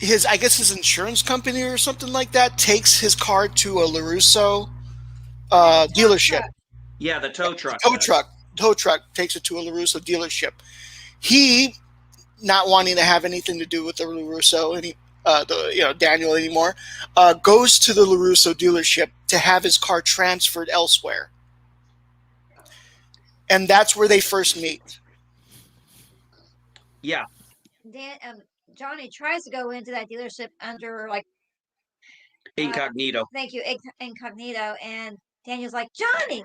his I guess his insurance company or something like that takes his car to a LaRusso Yeah, the tow dealership. truck. Yeah, the tow truck Tow does. truck tow truck takes it to a LaRusso dealership. He, not wanting to have anything to do with the LaRusso Daniel anymore, goes to the LaRusso dealership to have his car transferred elsewhere, and that's where they first meet. Yeah, Dan, Johnny tries to go into that dealership under like incognito. thank you, incognito, and Daniel's like, Johnny.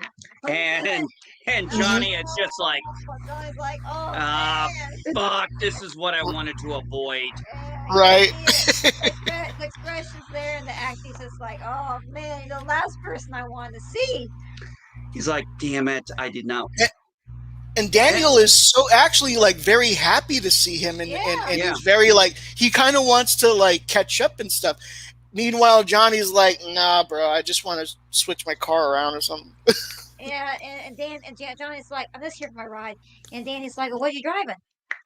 and and Mhm. Johnny, it's just like, Johnny's like, oh ah, man. fuck, this is what I wanted to avoid. You can Right. see it. The expressions there and the acting's just like, oh man, you're the last person I wanted to see. He's like, damn it, I did not. And Daniel is so actually like very happy to see him, and Yeah. he's very like he kind of wants to like catch up and stuff. Meanwhile, Johnny's like, nah, bro, I just want to switch my car around or something. Yeah, and Johnny's like, I'm just here for my ride. And Danny's like, well, what are you driving?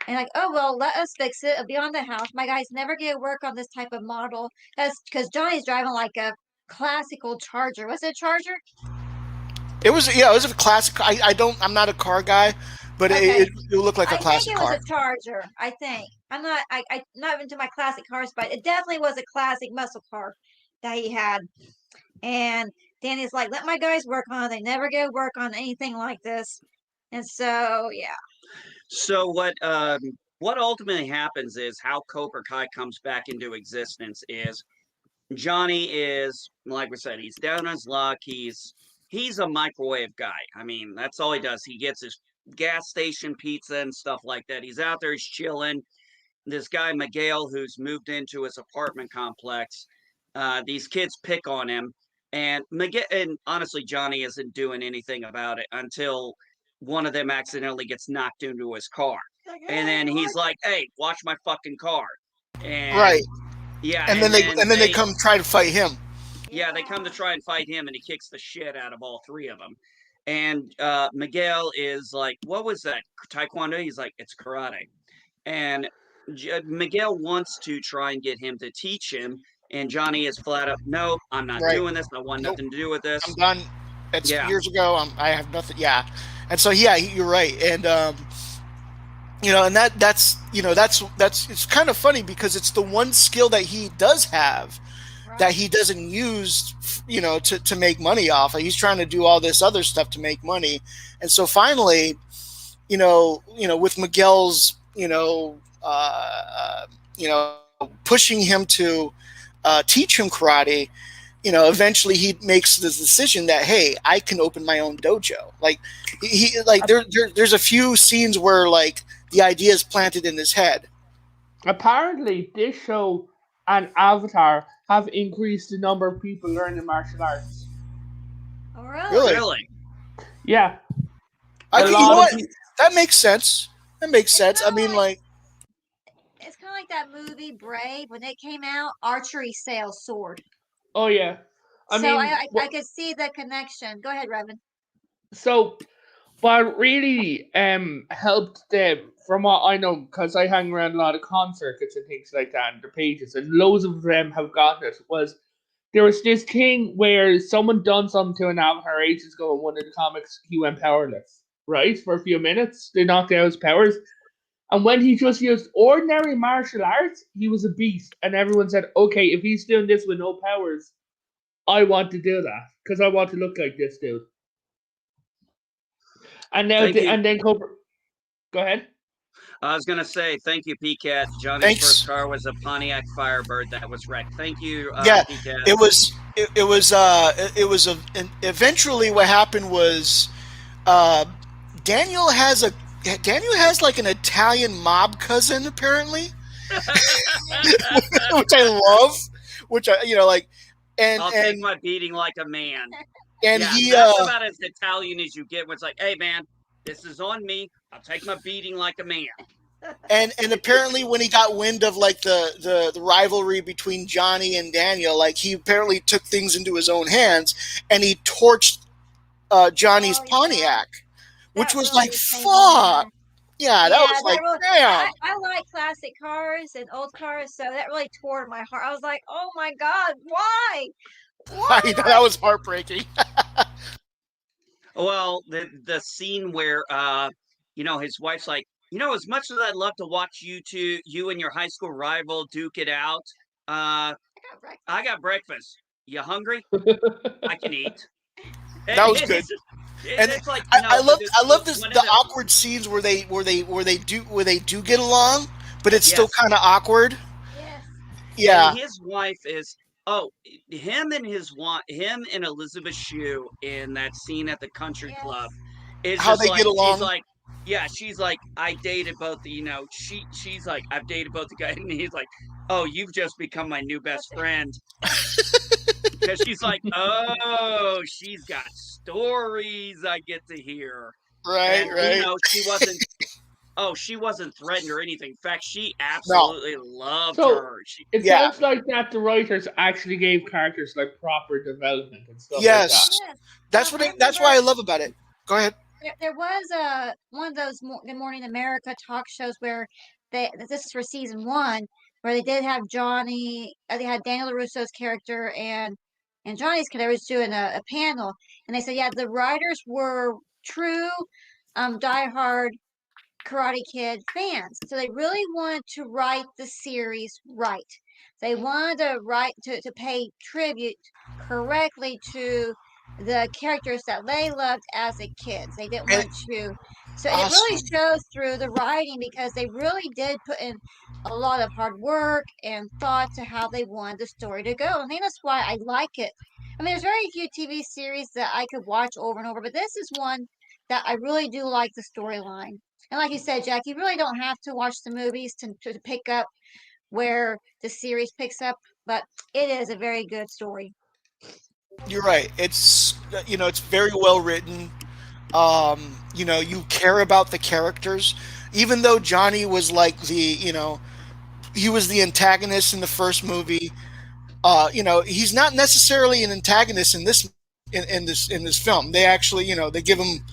And like, oh well, let us fix it. It'll be on the house. My guys never get work on this type of model. That's because Johnny's driving like a classical Charger. Was it a Charger? It was a classic. I'm not a car guy, but Okay. it looked like a I think classic it was car. a Charger. I think I'm not into my classic cars, but it definitely was a classic muscle car that he had. And Danny's like, let my guys work on it. They never get work on anything like this. And so yeah. So what ultimately happens is how Cobra Kai comes back into existence is Johnny is, like we said, he's down on his luck. He's a microwave guy. I mean, that's all he does. He gets his gas station pizza and stuff like that. He's out there, he's chilling. This guy Miguel, who's moved into his apartment complex, these kids pick on him, and Miguel, and honestly, Johnny isn't doing anything about it until one of them accidentally gets knocked into his car, and then he's like, "Hey, watch my fucking car," and Right. yeah, And then they come try to fight him. yeah, they come to try and fight him, and he kicks the shit out of all three of them. And Miguel is like, "What was that? Taekwondo?" He's like, "It's karate." And Miguel wants to try and get him to teach him, and Johnny is flat up, "Nope, I'm not Right. doing this. I want Nope. nothing to do with this." I'm done. It's Yeah. years ago. I have nothing. Yeah. And so yeah, you're right. And and that's it's kind of funny because it's the one skill that he does have that he doesn't use, to make money off. He's trying to do all this other stuff to make money, and so finally, with Miguel's, pushing him to teach him karate. Eventually he makes this decision that, hey, I can open my own dojo. Like he like there's a few scenes where like the idea is planted in his head. Apparently, this show and Avatar have increased the number of people learning martial arts. Oh really? Really? Really? Yeah, You know lot what? of people. That makes sense. That makes sense. I kinda mean, like, It's kind of like that movie Brave when it came out. Archery sales soared. Oh yeah, I So mean, I could see the connection. Go ahead, Revan. so what really helped them, from what I know, because I hang around a lot of concert circuits and things like that, and the pages, and loads of them have gotten it. Was there was this thing where someone done something to an avatar ages ago in one of the comics, he went powerless, right, for a few minutes. They knocked out his powers. And when he just used ordinary martial arts, he was a beast. And everyone said, okay, if he's doing this with no powers, I want to do that because I want to look like this dude. And now, Thank you. and then Cobra. Go ahead. I was gonna say thank you, PCAT. Johnny's Thanks. first car was a Pontiac Firebird that was wrecked. Thank you, Yeah, PCAT. it was. Eventually what happened was uh, Daniel has like an Italian mob cousin apparently, which I love. Which I like, and I'll take my beating like a man. and Yeah, he that's about as Italian as you get. Where it's like, hey man, this is on me. I'll take my beating like a man. and apparently when he got wind of like the rivalry between Johnny and Daniel, like he apparently took things into his own hands and he torched Johnny's Oh, yeah. Pontiac, which That was really like made me fuck. mad. Yeah, that was like damn. I like classic cars and old cars, so that really tore my heart. I was like, oh my God, why? Why? That was heartbreaking. Well, the scene where his wife's like, as much as I'd love to watch you and your high school rival duke it out, I got breakfast. You hungry? I can eat. That was good. And It's like I love this one of the awkward scenes where they do get along, but it's still Yes. kind of awkward. Yes. Yeah, And his wife is him and Elizabeth Shue in that scene at the country Yes. club is how just they like get along. she's like, yeah, she's like, I dated both she's like, I've dated both the guys, and he's like, oh, you've just become my new best friend. Because she's like, oh, she's got stories I get to hear. Right, And right. she wasn't threatened or anything. In fact, she absolutely loved So, her. It Yeah. sounds like that the writers actually gave characters like proper development and stuff Yes. Yes. That's I that's why I love about it. Go ahead. There was one of those Good Morning America talk shows where this is for season 1 where they did have Johnny. They had Daniel LaRusso's character and Johnny's character was doing a panel, and they said, yeah, the writers were true, diehard Karate Kid fans. So they really wanted to write the series right. They wanted to to pay tribute correctly to the characters that they loved as a kids. They didn't want to. So and it really Awesome. shows through the writing because they really did put in a lot of hard work and thought to how they wanted the story to go. And I think that's why I like it. I mean, there's very few TV series that I could watch over and over, but this is one that I really do like the storyline. And like you said, Jack, you really don't have to watch the movies to pick up where the series picks up, but it is a very good story. You're right. It's it's very well written. You care about the characters, even though Johnny was like he was the antagonist in the first movie. He's not necessarily an antagonist in this film. They actually, they give him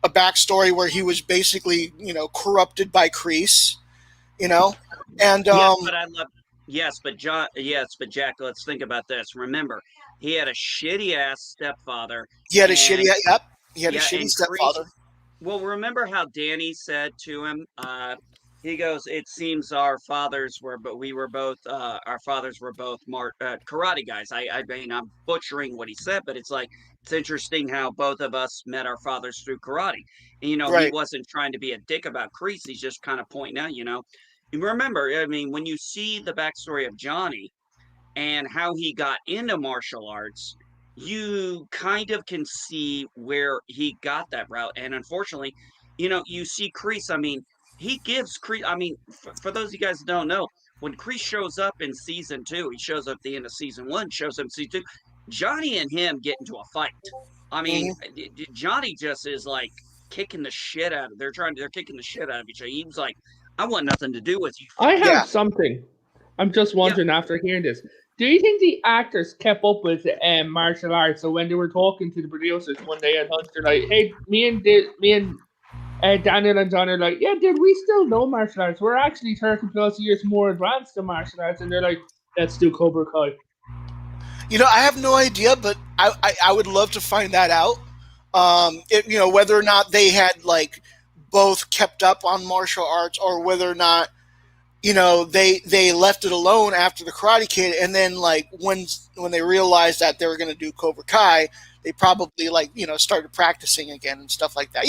a backstory where he was basically, corrupted by Kreese, and yes, but Jack, let's think about this. Remember, he had a shitty ass stepfather. he had a shitty and stepfather. Well, remember how Danny said to him, he goes, "It seems our fathers were both karate guys." I mean, I'm butchering what he said, but it's interesting how both of us met our fathers through karate. And, he Right. wasn't trying to be a dick about Kreese. He's just kind of pointing out, You remember, I mean, when you see the backstory of Johnny and how he got into martial arts, you kind of can see where he got that route. And unfortunately, you see Kreese. I mean, he gives Kreese. I mean, for those of you guys who don't know, when Kreese shows up in season 2, he shows up at the end of season 1, shows up in season 2. Johnny and him get into a fight. I mean, Johnny just is like kicking the shit out of. They're kicking the shit out of each other. He was like, "I want nothing to do with you." I have Yeah. something. I'm just wondering after hearing this. Do you think the actors kept up with martial arts? So when they were talking to the producers one day at Hunter, like, "Hey, me and Daniel and John are like, yeah, dude, we still know martial arts. We're actually 30 plus years more advanced in martial arts," and they're like, "Let's do Cobra Kai." I have no idea, but I would love to find that out. Whether or not they had like both kept up on martial arts, or whether or not they left it alone after the Karate Kid, and then like when they realized that they were going to do Cobra Kai, they probably started practicing again and stuff like that.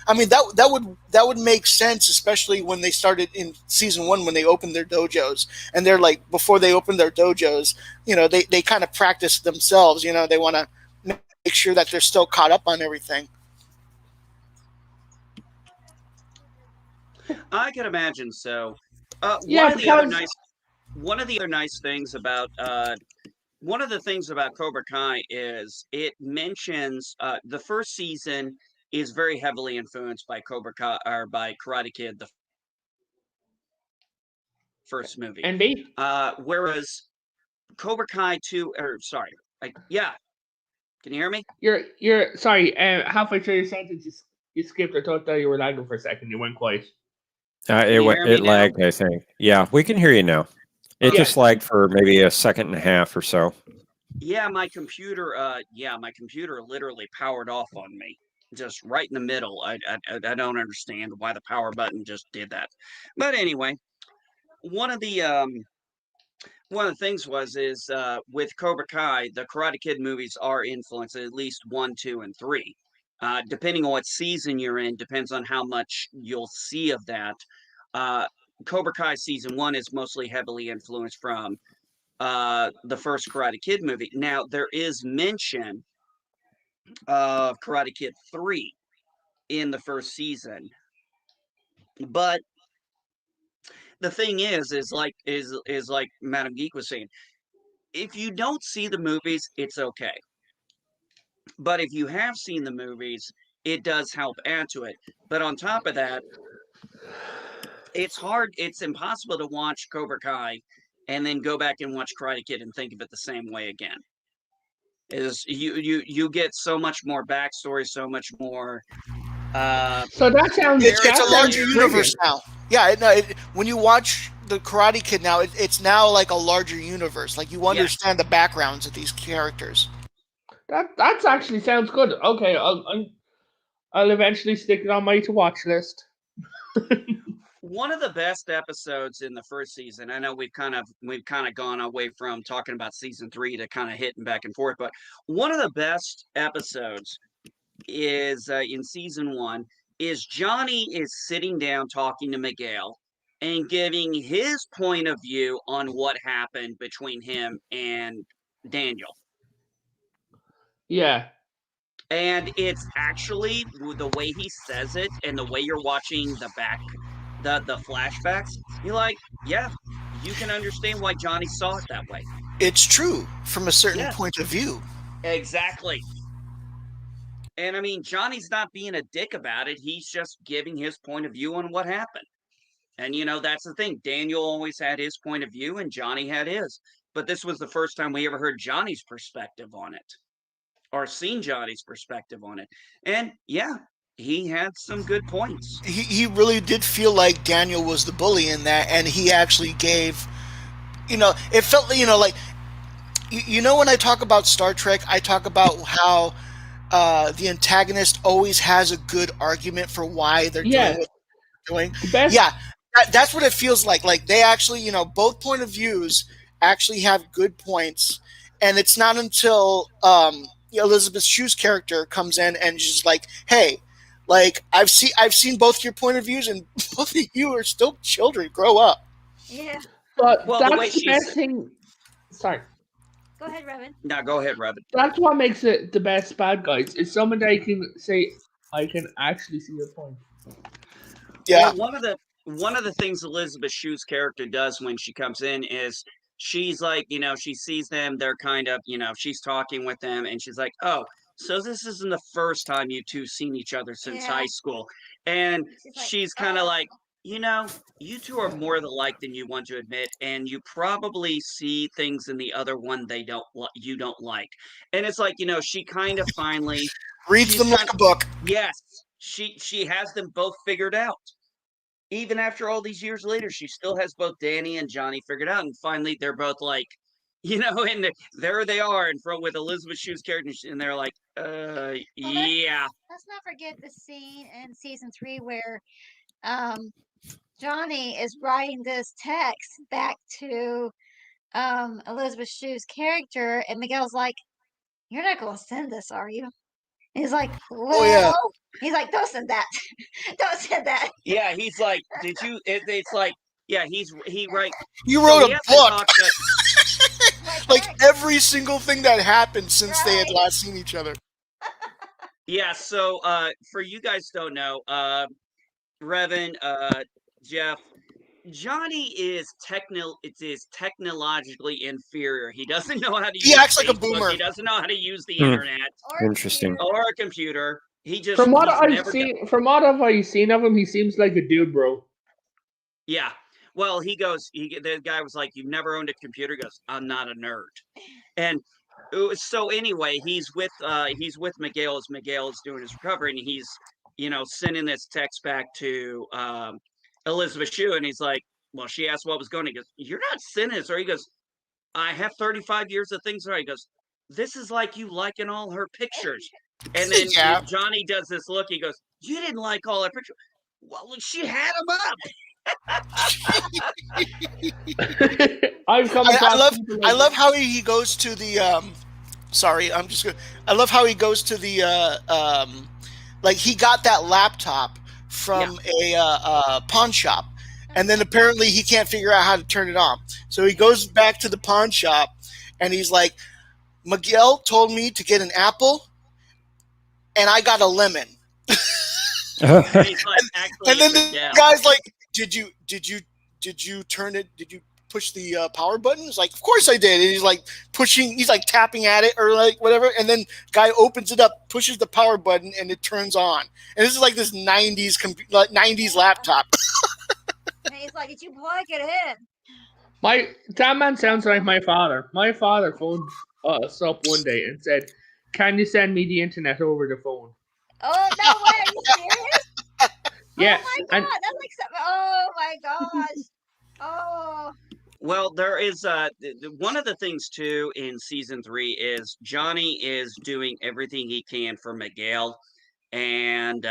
I mean that would make sense, especially when they started in season 1 when they opened their dojos, and they're like before they opened their dojos, they kind of practice themselves. They want to make sure that they're still caught up on everything. I can imagine so. Yeah, because one of the other nice things about one of the things about Cobra Kai is it mentions the first season is very heavily influenced by Cobra Kai or by Karate Kid, the first movie. NB, Whereas Cobra Kai 2, or sorry, yeah, can you hear me? you're sorry. Halfway through your sentence, you skipped. I thought that you were lagging for a second. You went quiet. Can you hear me It now? lagged, I think. Yeah, we can hear you now. It Okay. just lagged for maybe a second and a half or so. Yeah, my computer literally powered off on me, just right in the middle. I don't understand why the power button just did that. But anyway, one of the things is with Cobra Kai, the Karate Kid movies are influenced at least 1, 2, and 3. Depending on what season you're in, depends on how much you'll see of that. Cobra Kai season 1 is mostly heavily influenced from the first Karate Kid movie. Now there is mention of Karate Kid 3 in the first season, but the thing is like Madam Geek was saying, if you don't see the movies, it's okay. But if you have seen the movies, it does help add to it. But on top of that, it's impossible to watch Cobra Kai and then go back and watch Karate Kid and think of it the same way again. Is you get so much more backstory, so much more So that sounds It's a larger brilliant. universe now. Yeah, when you watch the Karate Kid now, it's now like a larger universe. Like you understand the backgrounds of these characters. That's actually sounds good. Okay, I'll eventually stick it on my to watch list. One of the best episodes in the first season. I know we've kind of gone away from talking about season 3 to kind of hitting back and forth, but one of the best episodes is in season 1 is Johnny is sitting down talking to Miguel and giving his point of view on what happened between him and Daniel. Yeah. And it's actually the way he says it and the way you're watching the flashbacks, you're like, yeah, you can understand why Johnny saw it that way. It's true from a certain Yes. point of view. Exactly. And I mean, Johnny's not being a dick about it. He's just giving his point of view on what happened. And, that's the thing. Daniel always had his point of view and Johnny had his. But this was the first time we ever heard Johnny's perspective on it or seen Johnny's perspective on it. And yeah, he had some good points. He really did feel like Daniel was the bully in that, and he actually gave, it felt, like, when I talk about Star Trek, I talk about how the antagonist always has a good argument for why they're doing what they're doing. Yeah, that's what it feels like. Like they actually, both point of views actually have good points, and it's not until Elizabeth Shue's character comes in and she's like, "Hey, like I've seen both your point of views, and both of you are still children. Grow up." Yeah. But Well, the way that's the best thing. Sorry. Go ahead, Revan. No, go ahead, Revan. That's what makes it the best bad guys. Is someone that can say, "I can actually see your point." Yeah. Well, one of the things Elizabeth Shue's character does when she comes in is she's like, she sees them, they're kind of, she's talking with them, and she's like, "Oh, so this isn't the first time you two seen each other since high school." And she's kind of like, you two are more alike than you want to admit, and you probably see things in the other one you don't like. And it's like, she kind of finally reads them like a book. Yes, she has them both figured out. Even after all these years later, she still has both Danny and Johnny figured out, and finally they're both like, and there they are in front with Elizabeth Shue's character, and they're like, yeah. Let's not forget the scene in season 3 where Johnny is writing this text back to Elizabeth Shue's character, and Miguel's like, "You're not gonna send this, are you?" And he's like, Oh yeah. "Well," he's like, "Don't send that. Don't send that." Yeah, he's like, did you? It's like, yeah, he right. You So wrote he a hasn't book. talked to. Like every single thing that happened since they had Right. last seen each other. Yeah, so for you guys don't know, Revan, Jeff, Johnny is technologically inferior. He doesn't know how to He use acts like a Facebook. boomer. He doesn't know how to use the Hmm. internet Or Interesting. computer. or a computer. He's From what I've never done. seen, of him, he seems like a dude, bro. Yeah. Well, the guy was like, "You've never owned a computer?" He goes, "I'm not a nerd." And so anyway, he's with Miguel as Miguel is doing his recovery, and he's sending this text back to Elizabeth Shue, and he's like, "Well, she asked what was going." He goes, "You're not sending this," or he goes, "I have 35 years of things." Right? He goes, "This is like you liking all her pictures," and then Yeah. Johnny does this look. He goes, "You didn't like all her pictures." Well, she had them up. I've come I across love people I like love how he goes to the sorry, I'm just gonna I love how he goes to the like he got that laptop from a pawn shop, and then apparently he can't figure out how to turn it on. So he goes back to the pawn shop and he's like, Miguel told me to get an apple and I got a lemon. And he's like, "Actually, And then it's the Miguel." guy's like, Did you turn it? Did you push the power button?" It's like, "Of course I did." And he's like he's like tapping at it or like whatever. And then guy opens it up, pushes the power button, and it turns on. And this is like this 90s laptop. And he's like, "Did you plug it in?" that man sounds like my father. My father phoned us up one day and said, "Can you send me the internet over the phone?" Oh no way! Are you serious? Yeah, Oh my god! and That's like something. Oh my gosh! Oh. Well, there is one of the things too in season 3 is Johnny is doing everything he can for Miguel, and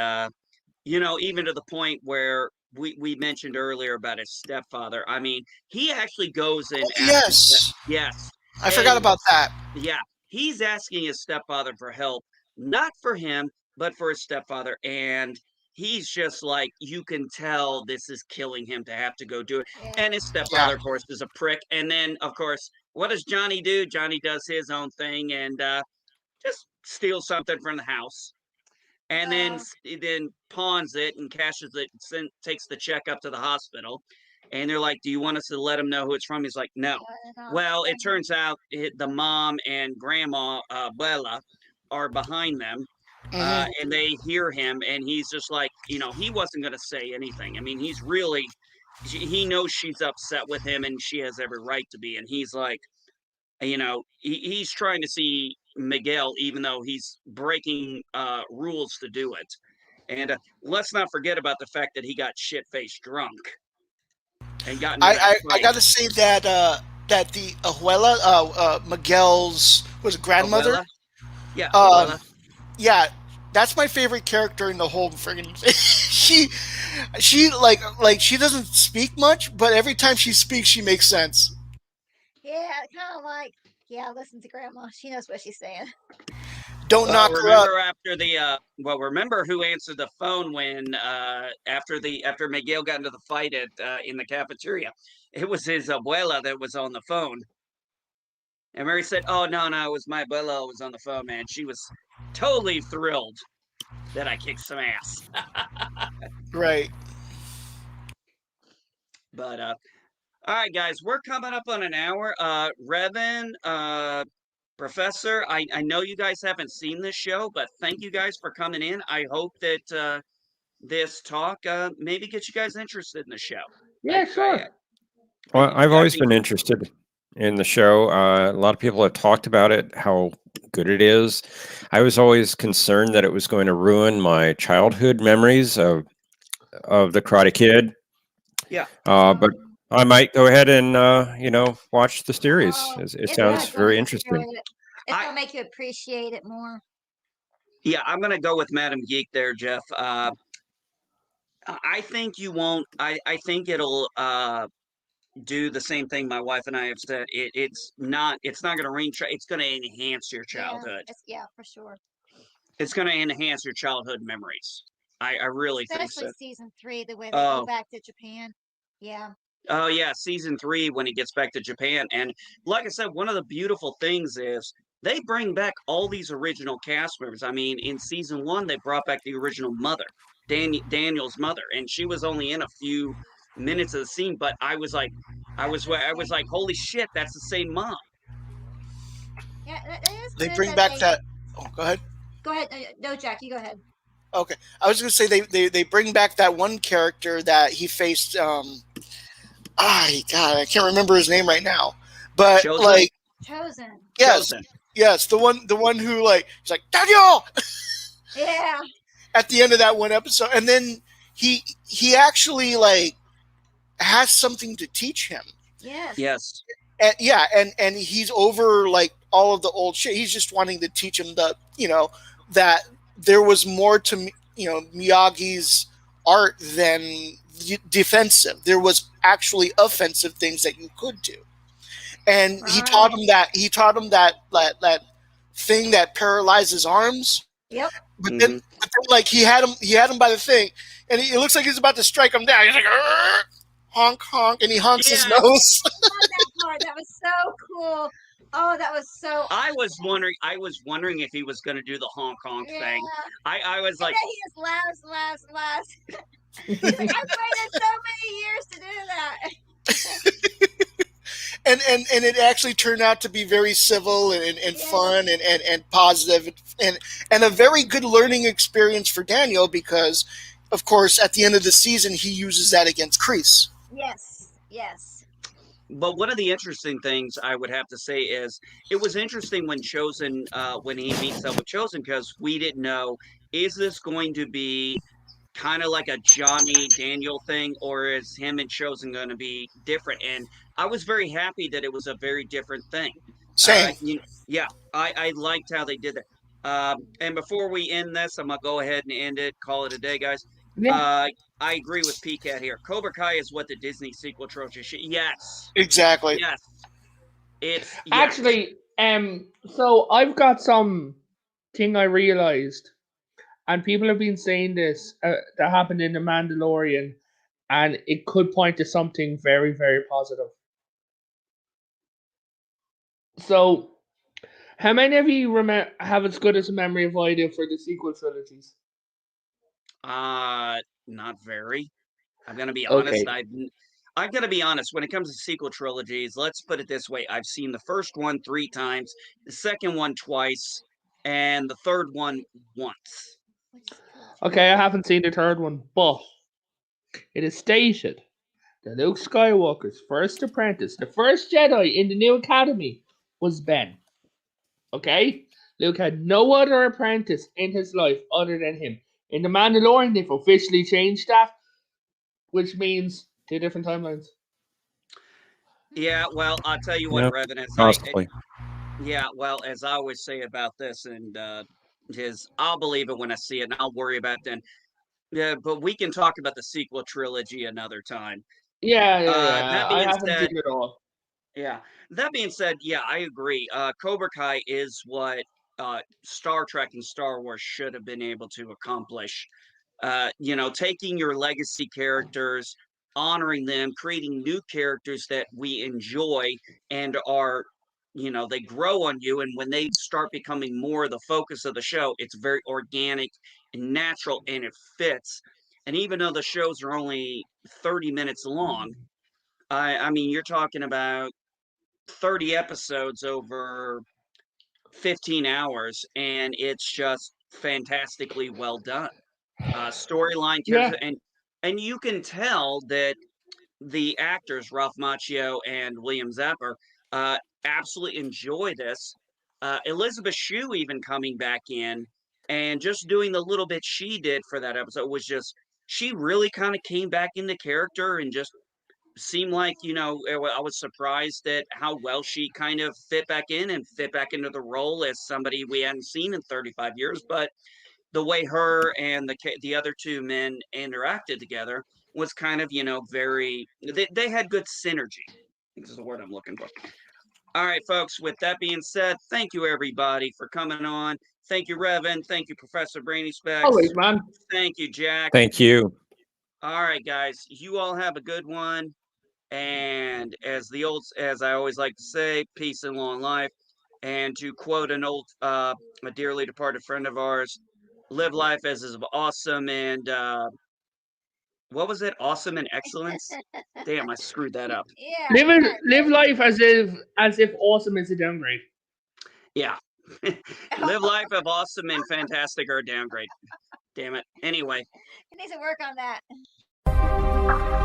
even to the point where we mentioned earlier about his stepfather. I mean, he actually goes and asks Yes. yes, I forgot and about that. yeah, he's asking his stepfather for help, not for him, but for his stepfather. And he's just like, you can tell this is killing him to have to go do it. Yeah. And his stepfather, of course, is a prick. And then, of course, what does Johnny do? Johnny does his own thing and just steals something from the house. And then pawns it and cashes it, takes the check up to the hospital. And they're like, "Do you want us to let him know who it's from?" He's like, "No." Well, it turns out the mom and grandma, Bella, are behind them, Mhm. and they hear him, and he's just like, he wasn't going to say anything. I mean, he knows she's upset with him, and she has every right to be. And he's like, he's trying to see Miguel, even though he's breaking rules to do it. And let's not forget about the fact that he got shit-faced drunk and got into that I fight. got to say that that the Abuela, Miguel's grandmother. Abuela? Yeah, Um, Abuela. yeah, that's my favorite character in the whole friggin' she like she doesn't speak much, but every time she speaks, she makes sense. Yeah, kind of like, yeah, listen to Grandma. She knows what she's saying. Don't Well, knock her up. remember who answered the phone when after Miguel got into the fight in the cafeteria? It was his abuela that was on the phone. And Mary said, "Oh no, it was my abuela who was on the phone, man. She was totally thrilled that I kicked some ass." Right. But all right, guys, we're coming up on an hour. Revan, Professor, I know you guys haven't seen this show, but thank you guys for coming in. I hope that this talk maybe gets you guys interested in the show. yeah, sure. Well, I've I always think been interested in the show. A lot of people have talked about it, how good it is. I was always concerned that it was going to ruin my childhood memories of the Karate Kid. Yeah. But I might go ahead and watch the series. Oh, It it's sounds gonna very enjoy interesting. it. It's gonna make you appreciate it more. Yeah, I'm gonna go with Madam Geek there, Jeff. I think you won't. I think it'll do the same thing my wife and I have said. It's not going to it's going to enhance your Yeah, childhood. yeah, for sure. It's going to enhance your childhood memories. I really think Especially so. season 3, the way they go Oh, back to Japan. Yeah. oh yeah, season 3 when he gets back to Japan. And like I said, one of the beautiful things is they bring back all these original cast members. I mean, in season 1 they brought back the original mother, Daniel's mother, and she was only in a few minutes of the scene, but That's the I was same. like, holy shit, that's the same mom. Yeah, that is They good bring that back they. that. Oh, go ahead. Go ahead. No, Jack, you go ahead. Okay, I was going to say they bring back that one character that he faced. God, I can't remember his name right now, but Chosen, like, Chosen. yes, chosen. yes, the one who like he's like Daniel Yeah. at the end of that one episode, and then he actually like has something to teach him. Yes. Yes. And yeah, and he's over like all of the old shit. He's just wanting to teach him that that there was more to Miyagi's art than defensive. There was actually offensive things that you could do, and Right. he taught him that thing that paralyzes arms. Yep. Hmm. But then like he had him by the thing, and it looks like he's about to strike him down. He's like, "Arr!" Honk honk, and he honks his Yes. nose. Love that part. That was so cool. Oh, that was so. I was wondering if he was going to do the honk honk Yeah. thing. I was And like, then he just laughs. He's like, I've waited so many years to do that. And it actually turned out to be very civil and Yes. fun and positive and a very good learning experience for Daniel because of course at the end of the season he uses that against Kreese. Yes. Yes. but one of the interesting things I would have to say is it was interesting when Chosen, when he meets up with Chosen, because we didn't know, is this going to be kind of like a Johnny Daniel thing, or is him and Chosen going to be different? And I was very happy that it was a very different thing. Same. Yeah, I liked how they did that. And before we end this, I'm gonna go ahead and end it. Call it a day, guys. Yeah. Uh, I agree with PCAT here. Cobra Kai is what the Disney sequel trilogy should. Yes, Exactly. yes, it's yes. Actually, so I've got some thing I realized, and people have been saying this that happened in The Mandalorian, and it could point to something very, very positive. So, how many of you have as good as a memory of I do for the sequel trilogies? Not very. I'm gonna be honest. Okay. I'm gonna be honest. When it comes to sequel trilogies, let's put it this way: I've seen the first one 3 times, the second one twice, and the third one once. Okay, I haven't seen the third one, but it is stated that Luke Skywalker's first apprentice, the first Jedi in the new academy, was Ben. Okay? Luke had no other apprentice in his life other than him. In The Mandalorian, they've officially changed that, which means 2 different timelines. Yeah, well, I'll tell you what, Yeah, Revan, possibly. yeah, well, as I always say about this, and is I'll believe it when I see it, and I'll worry about it then. Yeah, but we can talk about the sequel trilogy another time. Yeah. That I being haven't said, seen it all. yeah, that being said, yeah, I agree. Cobra Kai is what Star Trek and Star Wars should have been able to accomplish. Taking your legacy characters, honoring them, creating new characters that we enjoy and are, they grow on you. And when they start becoming more the focus of the show, it's very organic and natural and it fits. And even though the shows are only 30 minutes long, I mean, you're talking about 30 episodes over 15 hours, and it's just fantastically well done. Storyline Yeah. characters, and you can tell that the actors Ralph Macchio and William Zapper uh, absolutely enjoy this. Elizabeth Shue even coming back in and just doing the little bit she did for that episode was just she really kind of came back into character and just seemed like I was surprised at how well she kind of fit back in and fit back into the role as somebody we hadn't seen in 35 years, but the way her and the other two men interacted together was kind of, very, they had good synergy. I think this is the word I'm looking for. All right, folks, with that being said, thank you everybody for coming on. Thank you, Revan. Thank you, Professor Brainy Specs. Always, man. Thank you, Jack. Thank you. All right, guys, you all have a good one. And as I always like to say, peace and long life. And to quote a dearly departed friend of ours, live life as is awesome and what was it? Awesome and excellence. Damn, I screwed that up. Yeah. Live life as if awesome is a downgrade. Yeah. Live life of awesome and fantastic or downgrade. Damn it. Anyway. He needs to work on that.